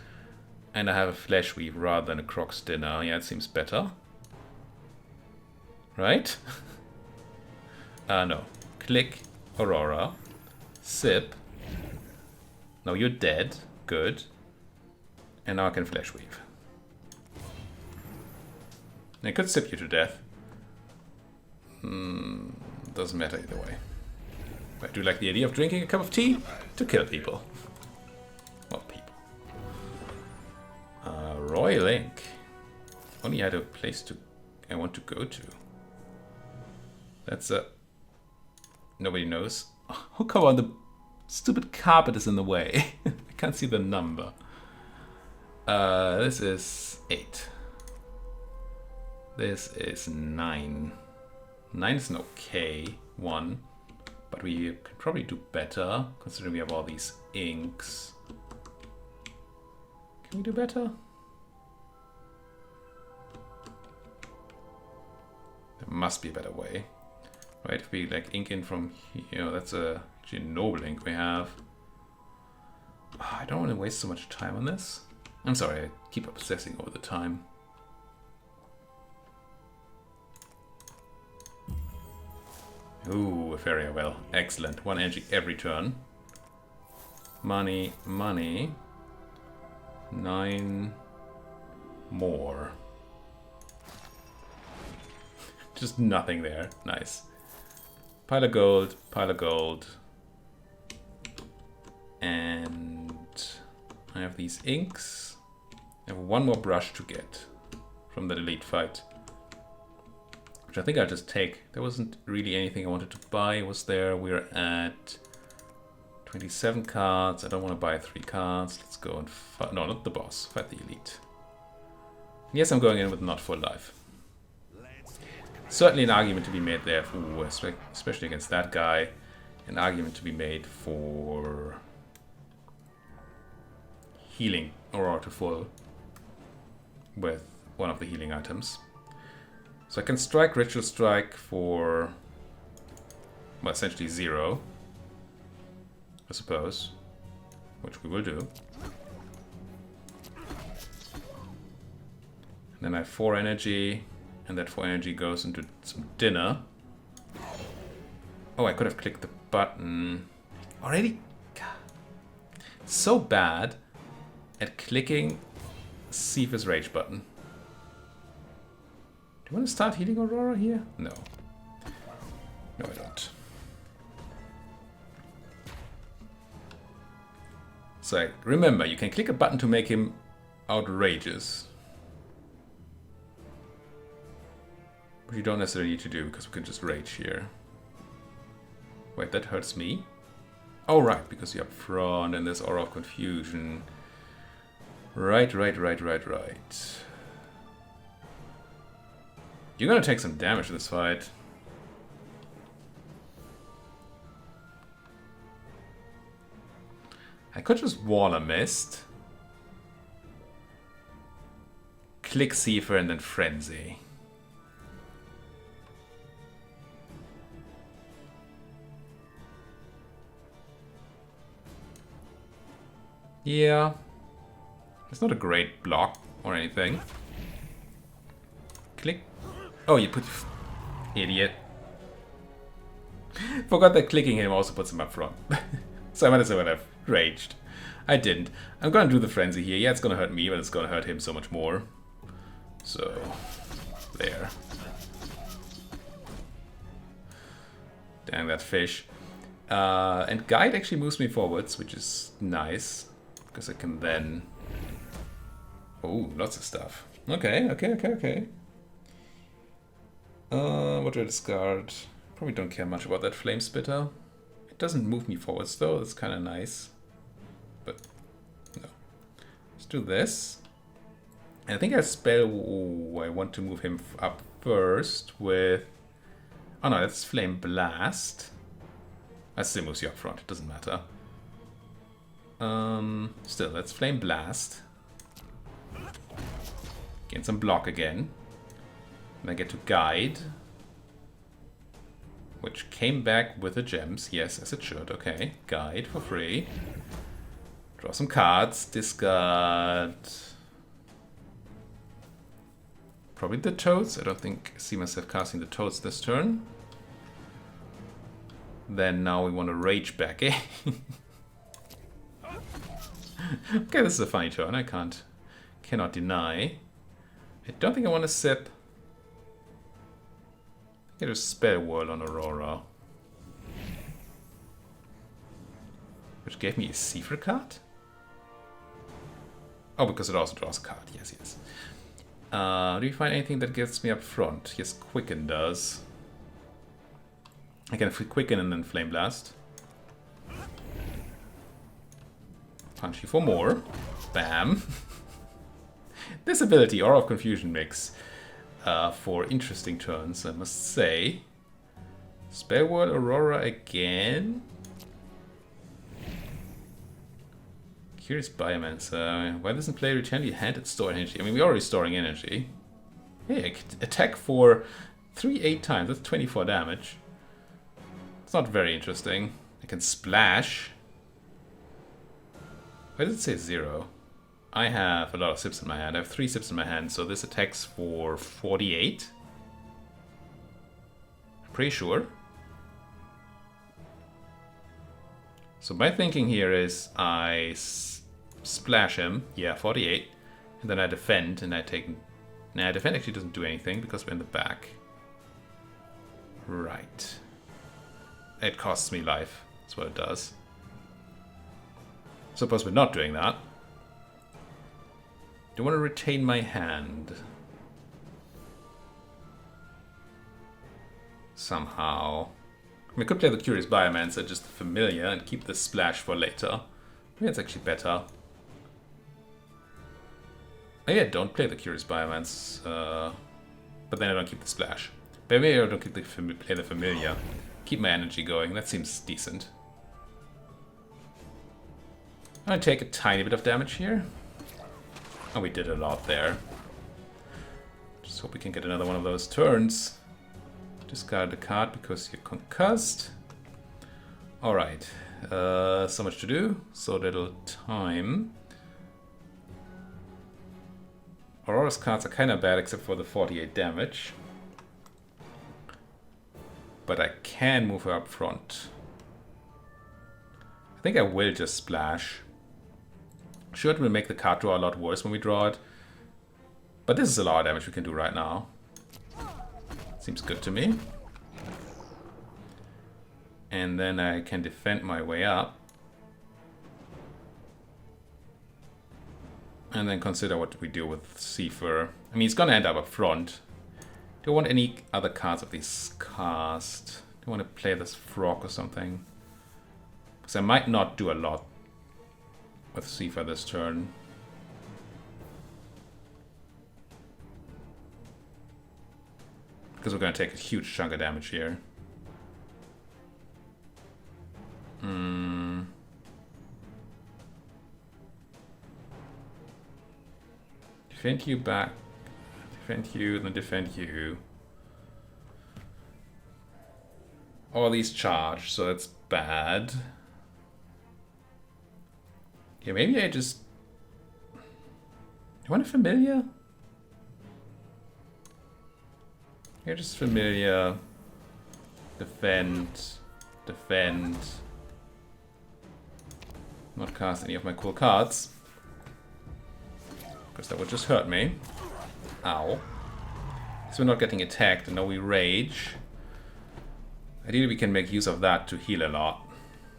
and I have a Flesh Weave rather than a Croc's Dinner. Yeah, it seems better. Right? No. Click Aurora, sip. No, you're dead. Good. And now I can Flesh Weave. And I could sip you to death. Doesn't matter either way. I do like the idea of drinking a cup of tea to kill people. Well, people. Roguelike. Only had a place I want to go to. That's a... Nobody knows. Oh, come on, the stupid carpet is in the way. I can't see the number. This is 8. This is 9. 9 is an okay one. But we could probably do better, considering we have all these inks. Can we do better? There must be a better way. Right, if we like ink in from here, that's a noble ink we have. Oh, I don't want to waste so much time on this. I'm sorry, I keep obsessing over the time. Ooh, very well. Excellent. 1 energy every turn. Money, money. 9 more. Just nothing there. Nice. Pile of gold, pile of gold. And I have these inks. I have 1 more brush to get from the delete fight. Which I think I'll just take. There wasn't really anything I wanted to buy. Was there? We're at 27 cards. I don't want to buy 3 cards. Let's go and fight. No, not the boss. Fight the elite. Yes, I'm going in with not full life. Certainly an argument to be made there, for, especially against that guy. An argument to be made for healing Aurora to full with one of the healing items. So I can strike Ritual Strike for, well, essentially 0, I suppose, which we will do. And then I have 4 energy, and that 4 energy goes into some dinner. Oh, I could have clicked the button. Already? God. So bad at clicking Seifer's Rage button. Do you want to start healing Aurora here? No. No, I don't. So remember, you can click a button to make him outrageous. But you don't necessarily need to do, because we can just rage here. Wait, that hurts me? Oh, right, because you're up front and there's Aura of Confusion. Right. You're gonna take some damage in this fight. I could just wall a mist. Click Seifer and then Frenzy. Yeah. It's not a great block or anything. Click. Oh, you put... Idiot. Forgot that clicking him also puts him up front. So I might as well have raged. I didn't. I'm gonna do the frenzy here. Yeah, it's gonna hurt me, but it's gonna hurt him so much more. So... there. Dang, that fish. And Guide actually moves me forwards, which is nice. Because I can then... Oh, lots of stuff. Okay. What do I discard? Probably don't care much about that Flame Spitter. It doesn't move me forwards though, that's kind of nice. But, no. Let's do this. And I think I I want to move him up first with... Oh no, that's Flame Blast. That still moves you up front, it doesn't matter. Still, let's Flame Blast. Gain some block again. And I get to Guide. Which came back with the gems. Yes, as it should. Okay, Guide for free. Draw some cards. Discard... Probably the Toads. I don't think I see myself casting the Toads this turn. Then now we want to Rage back, eh? Okay, this is a funny turn. I cannot deny. I don't think I want to sip. Get a Spell Whirl on Aurora. Which gave me a Seifer card? Oh, because it also draws a card. Yes. Do you find anything that gets me up front? Yes, Quicken does. I can Quicken and then Flame Blast. Punch you for more. Bam. This ability, Aura of Confusion, makes for interesting turns, I must say. Spell Whirl Aurora again. Curious Biomancer. Why doesn't player return your hand and store energy? I mean, we're already storing energy. Hey, attack for 8 times. That's 24 damage. It's not very interesting. I can splash. Why does it say 0? I have a lot of sips in my hand. I have 3 sips in my hand, so this attacks for 48. I'm pretty sure. So my thinking here is I splash him. Yeah, 48. And then I defend, and I take... Nah, defend actually doesn't do anything because we're in the back. Right. It costs me life. That's what it does. Suppose we're not doing that. Do I want to retain my hand? Somehow. I mean, I could play the Curious Biomancer, just the familiar, and keep the splash for later. Maybe it's actually better. Oh yeah, don't play the Curious Biomancer, but then I don't keep the splash. But maybe I don't play the familiar. Keep my energy going, that seems decent. I'm gonna take a tiny bit of damage here. Oh, we did a lot there. Just hope we can get another one of those turns. Discard the card because you're concussed. Alright. So much to do. So little time. Aurora's cards are kind of bad except for the 48 damage. But I can move her up front. I think I will just splash. Sure, it will make the card draw a lot worse when we draw it. But this is a lot of damage we can do right now. Seems good to me. And then I can defend my way up. And then consider what we do with Seifer. I mean, he's gonna end up front. Do I want any other cards of this cast? Do I want to play this frog or something? Because I might not do a lot with Seifer this turn. Because we're gonna take a huge chunk of damage here. Defend you back. Defend you, then defend you. All these charge, so that's bad. Yeah, maybe I just... You want a familiar? Yeah, just familiar. Defend. Defend. Not cast any of my cool cards. Because that would just hurt me. Ow. So we're not getting attacked, and now we rage. Ideally we can make use of that to heal a lot.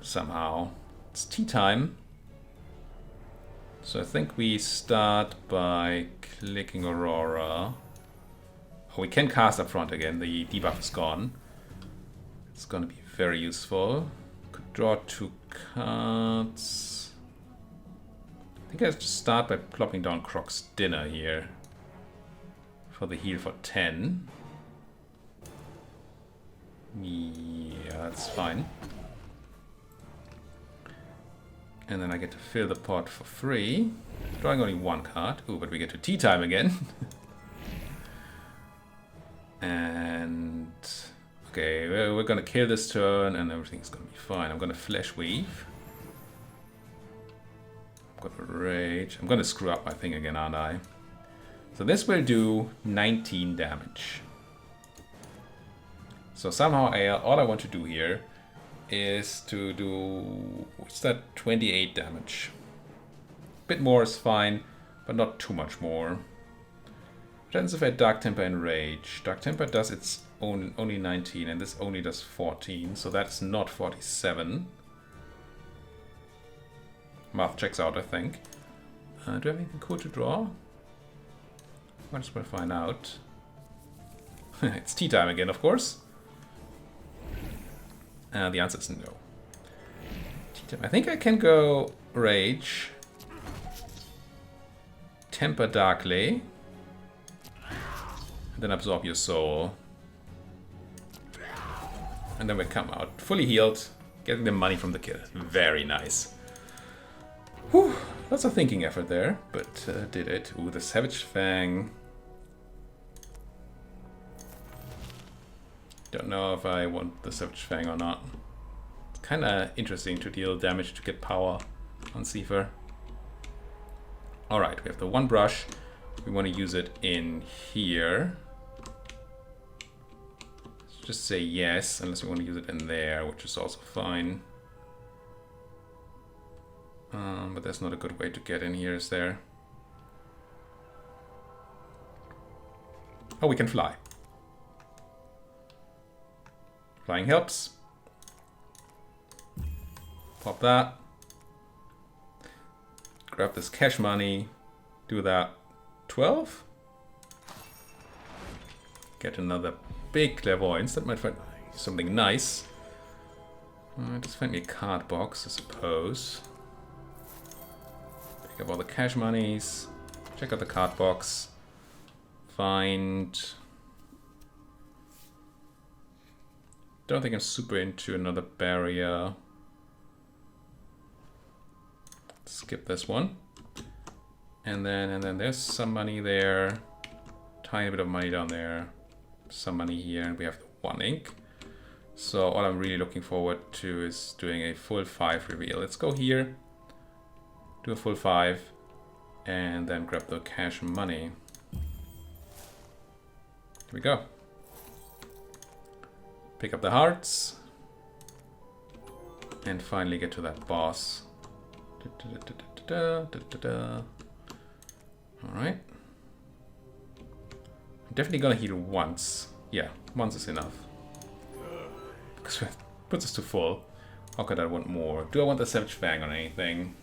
Somehow. It's tea time. So I think we start by clicking Aurora. Oh, we can cast up front again. The debuff is gone. It's gonna be very useful. Could draw 2 cards. I think I just start by plopping down Croc's Dinner here. For the heal for 10. Yeah, that's fine. And then I get to fill the pot for free. Drawing only 1 card. Ooh, but we get to tea time again. And... Okay, we're gonna kill this turn and everything's gonna be fine. I'm gonna Flesh Weave. I'm gonna Rage. I'm gonna screw up my thing again, aren't I? So this will do 19 damage. So somehow all I want to do here is to do... What's that? 28 damage. A bit more is fine, but not too much more. Intensify Dark Temper and Rage. Dark Temper does its own only 19, and this only does 14, so that's not 47. Math checks out, I think. Do I have anything cool to draw? Might as well find out. It's tea time again, of course. The answer is no. Tea time. I think I can go Rage. Temper Darkly. And then absorb your soul. And then we come out fully healed, getting the money from the kill. Very nice. Whew, lots of thinking effort there, but did it. Ooh, the Savage Fang. Don't know if I want the Savage Fang or not. It's kind of interesting to deal damage to get power on Seifer. Alright, we have the 1 brush. We want to use it in here. Let's just say yes, unless we want to use it in there, which is also fine. But that's not a good way to get in here, is there? Oh, we can fly. Flying helps. Pop that. Grab this cash money. Do that. 12? Get another big clairvoyance. That might find something nice. Just find me a card box, I suppose. Pick up all the cash monies. Check out the card box. Find... Don't think I'm super into another barrier. Skip this one. And then there's some money there. Tiny bit of money down there. Some money here, and we have the 1 ink. So all I'm really looking forward to is doing a full 5 reveal. Let's go here. Do a full 5. And then grab the cash money. Here we go. Pick up the hearts. And finally get to that boss. Alright. I'm definitely gonna heal once. Yeah, once is enough. Because it puts us to full. How could I want more? Do I want the Savage Fang on anything?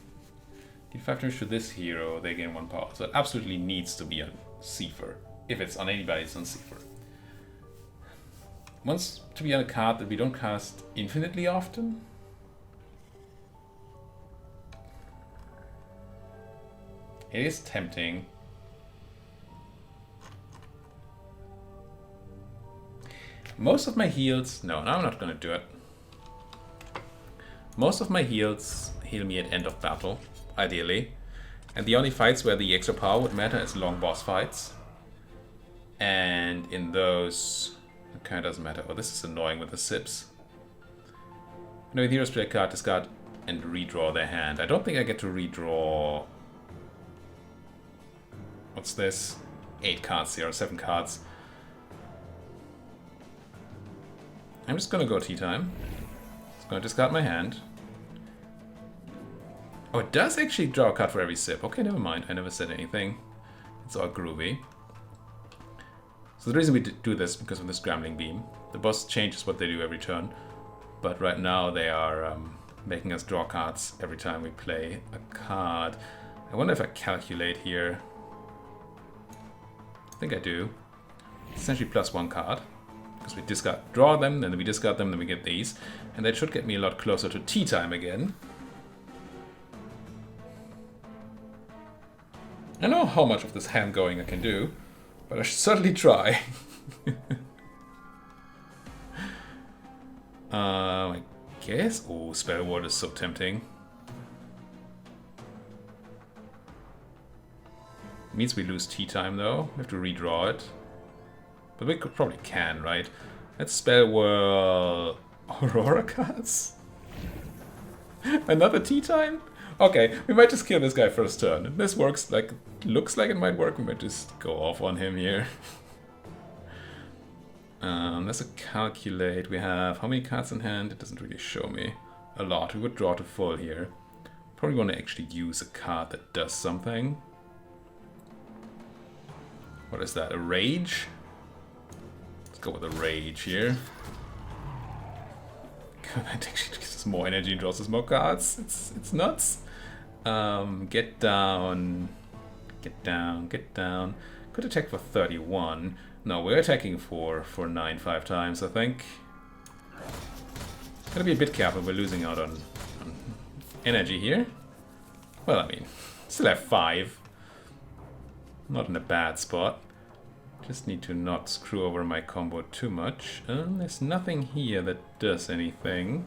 Deal 5 damage to this hero, they gain 1 power. So it absolutely needs to be on Seifer. If it's on anybody, it's on Seifer. Wants to be on a card that we don't cast infinitely often. It is tempting. Most of my heals... No, I'm not gonna do it. Most of my heals heal me at end of battle, ideally. And the only fights where the extra power would matter is long boss fights. And in those, it kind of doesn't matter. Oh, this is annoying with the sips. You know, with heroes play a card, discard, and redraw their hand. I don't think I get to redraw... What's this? 8 cards here, or 7 cards. I'm just gonna go tea time. Just gonna discard my hand. Oh, it does actually draw a card for every sip. Okay, never mind. I never said anything. It's all groovy. So the reason we do this because of the Scrambling Beam. The boss changes what they do every turn. But right now they are making us draw cards every time we play a card. I wonder if I calculate here. I think I do. Essentially +1 card. Because we discard, draw them, then we discard them, then we get these. And that should get me a lot closer to tea time again. I don't know how much of this hand going I can do, but I should certainly try. I guess... Oh, Spell Ward is so tempting. It means we lose tea time though. We have to redraw it. But we could probably can, right? Let's spell whirl Aurora cards. Another tea time? Okay, we might just kill this guy first turn. If this works, like, looks like it might work, we might just go off on him here. Let's calculate. We have how many cards in hand? It doesn't really show me. A lot. We would draw to full here. Probably want to actually use a card that does something. What is that? A rage? Go with a rage here. That actually gives us more energy and draws us more cards. It's nuts. Get down. Get down. Get down. Could attack for 31. No, we're attacking for 9 5 times, I think. Gotta be a bit careful, we're losing out on energy here. Well, I mean, still have 5. Not in a bad spot. Just need to not screw over my combo too much. There's nothing here that does anything.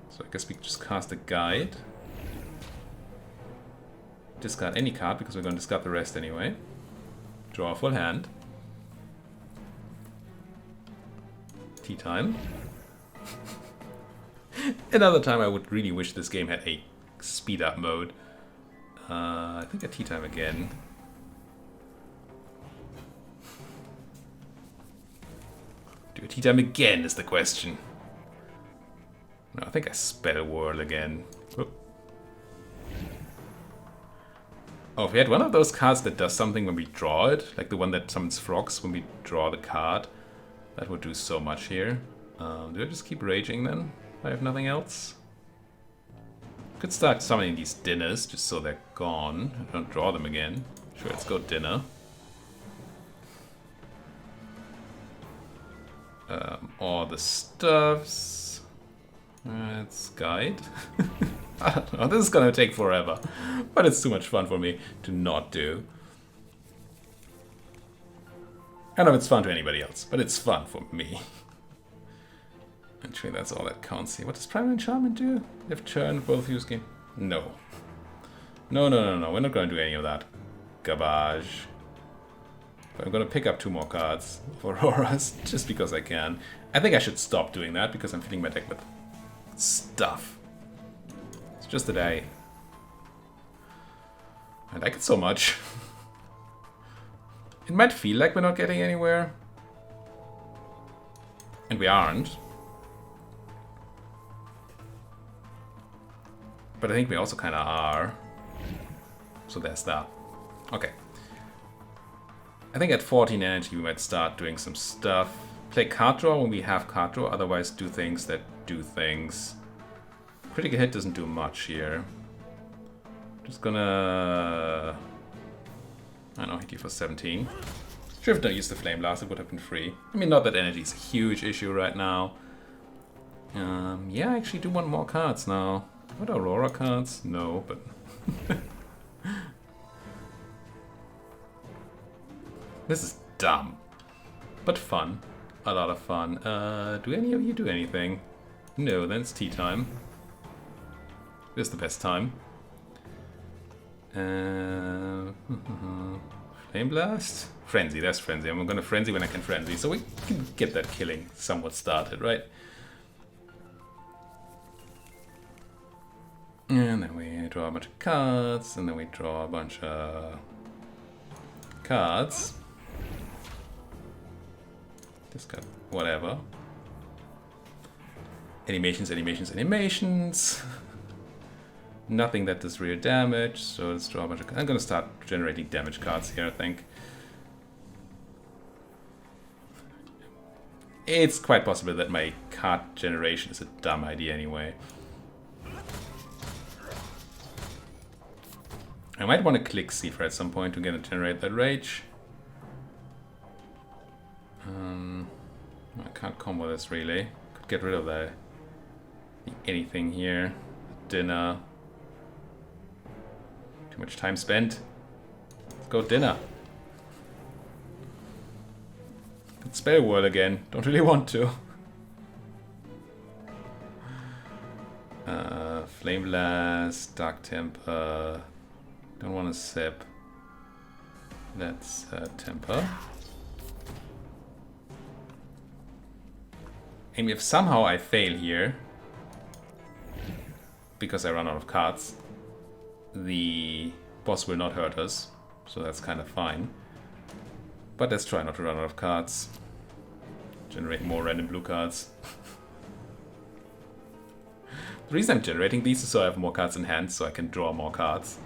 So I guess we just cast a guide. Discard any card because we're going to discard the rest anyway. Draw a full hand. Tea time. Another time I would really wish this game had a speed up mode. I think a tea time again. Do a tea time again is the question. No, I think I spell whirl again. Whoop. Oh, if we had one of those cards that does something when we draw it, like the one that summons frogs when we draw the card, that would do so much here. Do I just keep raging then? I have nothing else? Could start summoning these dinners just so they're gone. I don't draw them again. Sure, let's go dinner. All the stuffs. Let's guide. I don't know, this is gonna take forever. But it's too much fun for me to not do. I don't know if it's fun to anybody else, but it's fun for me. Actually, that's all that counts here. What does Primary Enchantment do? If churn, both use game? No. No. We're not gonna do any of that garbage. But I'm gonna pick up 2 more cards for Auroras, just because I can. I think I should stop doing that, because I'm filling my deck with stuff. It's just that I like it so much. It might feel like we're not getting anywhere. And we aren't. But I think we also kind of are. So there's that. Okay. I think at 14 energy we might start doing some stuff. Play card draw when we have card draw, otherwise do things that do things. Critical hit doesn't do much here. Just gonna... I don't know, hit you for 17. Should have not used the Flame Blast, it would have been free. I mean, not that energy is a huge issue right now. Yeah, I actually do want more cards now. What Aurora cards? No, but... This is dumb. But fun. A lot of fun. Do any of you do anything? No, then it's tea time. This is the best time. Flame Blast? Frenzy, that's Frenzy. I'm gonna Frenzy when I can Frenzy, so we can get that killing somewhat started, right? And then we draw a bunch of cards, and then we draw a bunch of cards. Just got whatever. Animations, animations, animations. Nothing that does real damage, so let's draw a bunch of... I'm gonna start generating damage cards here, I think. It's quite possible that my card generation is a dumb idea anyway. I might want to click Seifer at some point to generate that rage. I can't combo this really. Could get rid of the anything here. Dinner. Too much time spent. Let's go dinner. Could spell Whirl again. Don't really want to. Flame Blast, Dark Temper. Don't want to sip. Let's temper. And if somehow I fail here, because I run out of cards, the boss will not hurt us, so that's kind of fine. But let's try not to run out of cards. Generate more random blue cards. The reason I'm generating these is so I have more cards in hand, so I can draw more cards.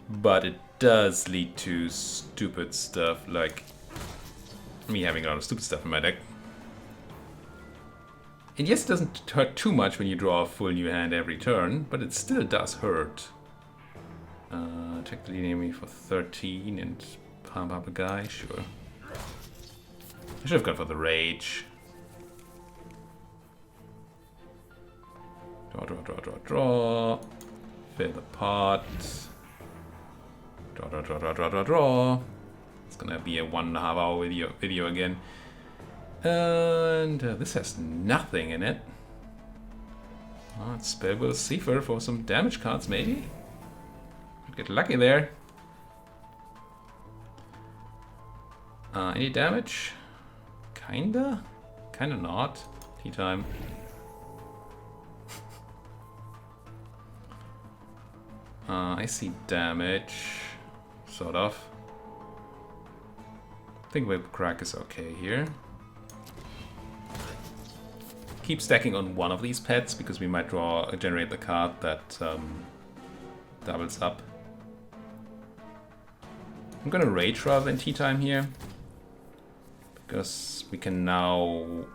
But it does lead to stupid stuff, like me having a lot of stupid stuff in my deck. And yes, it doesn't hurt too much when you draw a full new hand every turn, but it still does hurt. Check the lead enemy for 13 and pump up a guy, sure. I should have gone for the rage. Draw, draw, draw, draw, draw. Fill the pot. Draw, draw, draw, draw, draw, draw, draw. It's gonna be a 1.5 hour video again. And this has nothing in it. Let's Spellbuilder Seifer for some damage cards, maybe? Could get lucky there. Any damage? Kinda? Kinda not. Tea time. I see damage. Sort of. I think Whip Crack is okay here. Keep stacking on one of these pets because we might generate the card that doubles up. I'm gonna rage rather than tea time here because we can now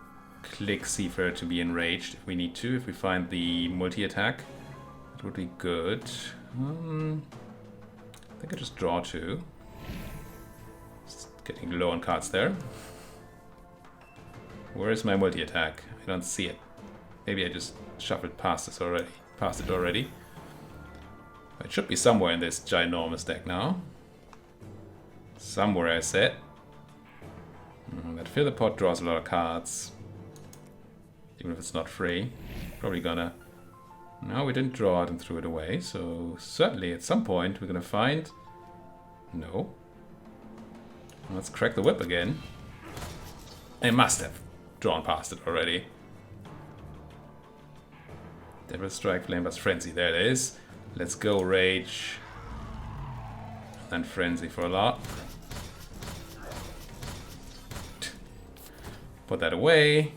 click Seifer to be enraged if we need to. If we find the multi-attack, that would be good. I think I just draw two. Just getting low on cards there. Where is my multi-attack? I don't see it. Maybe I just shuffled past it already. It should be somewhere in this ginormous deck now. Somewhere I said. That Fill the Pot draws a lot of cards. Even if it's not free. Probably gonna... No, we didn't draw it and threw it away, so certainly at some point we're gonna find... No. Let's crack the whip again. I must have drawn past it already. Devil Strike, Flame Blast, Frenzy, there it is. Let's go Rage. And Frenzy for a lot. Put that away.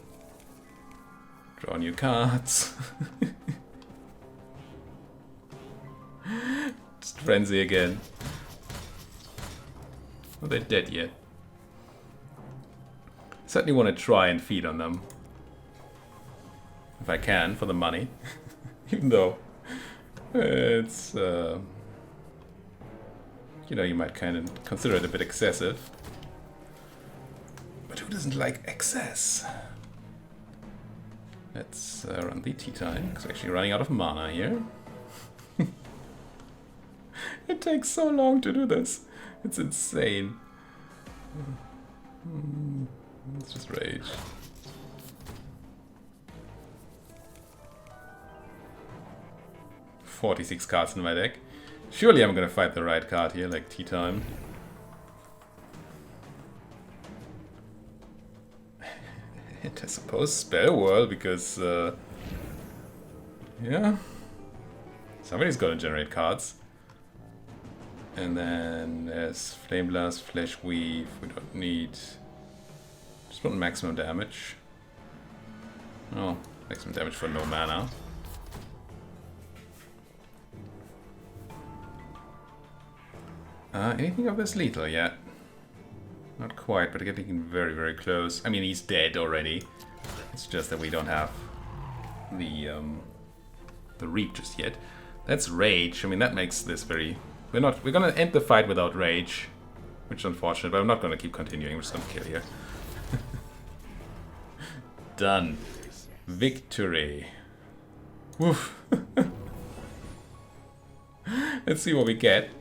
Draw new cards. Just Frenzy again. Are they dead yet? Certainly want to try and feed on them. If I can, for the money. Even though it's, you know, you might kind of consider it a bit excessive. But who doesn't like excess? Let's run the tea time, because we're actually running out of mana here. It takes so long to do this. It's insane. Let's just rage. "46 cards in my deck. Surely I'm gonna fight the right card here, like tea time. And I suppose Spell Whirl, because yeah, somebody's gonna generate cards. And then there's Flame Blast, Flesh Weave. We don't need. Just want maximum damage. Oh, maximum damage for no mana. Anything of this lethal yet? Not quite, but getting very, very close. I mean, he's dead already. It's just that we don't have the reap just yet. That's rage. I mean, that makes this very. We're gonna end the fight without rage, which is unfortunate. But I'm not gonna keep continuing. We're just gonna kill here. Done. Victory. Woof. Let's see what we get.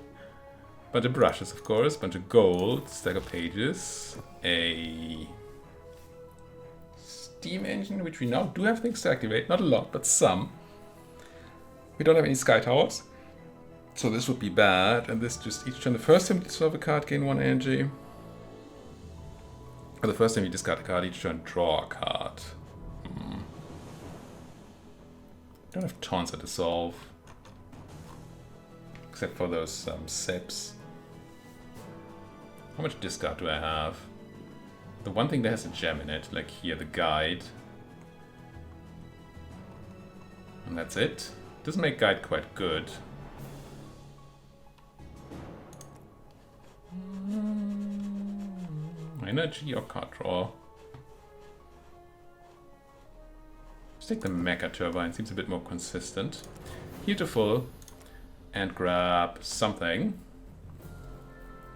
Bunch of brushes, of course. Bunch of gold. Stack of pages. A steam engine, which we now do have things to activate. Not a lot, but some. We don't have any sky towers, so this would be bad. And this just each turn. The first time you dissolve a card, gain 1 energy. Or the first time you discard a card, each turn draw a card. Don't have tons to dissolve. Except for those seps. How much discard do I have? The one thing that has a gem in it, like here, the guide. And that's it. Does make guide quite good. Energy or card draw? Let's take the Mecha Turbine, seems a bit more consistent. Beautiful. And grab something.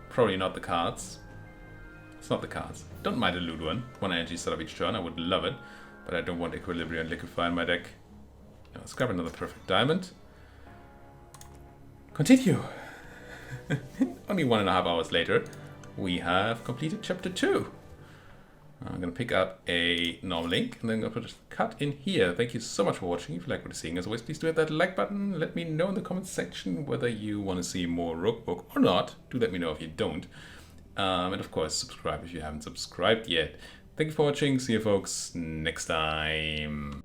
Probably not the cards. It's not the cards. Don't mind a loot one. 1 energy start of each turn, I would love it. But I don't want Equilibrium and Liquefy in my deck. Now, let's grab another Perfect Diamond. Continue. Only 1.5 hours later, we have completed chapter 2. I'm going to pick up a normal link and then I'm going to put a cut in here. Thank you so much for watching. If you like what you're seeing, as always, please do hit that like button. Let me know in the comments section whether you want to see more Roguebook or not. Do let me know if you don't. And of course, subscribe if you haven't subscribed yet. Thank you for watching. See you folks next time.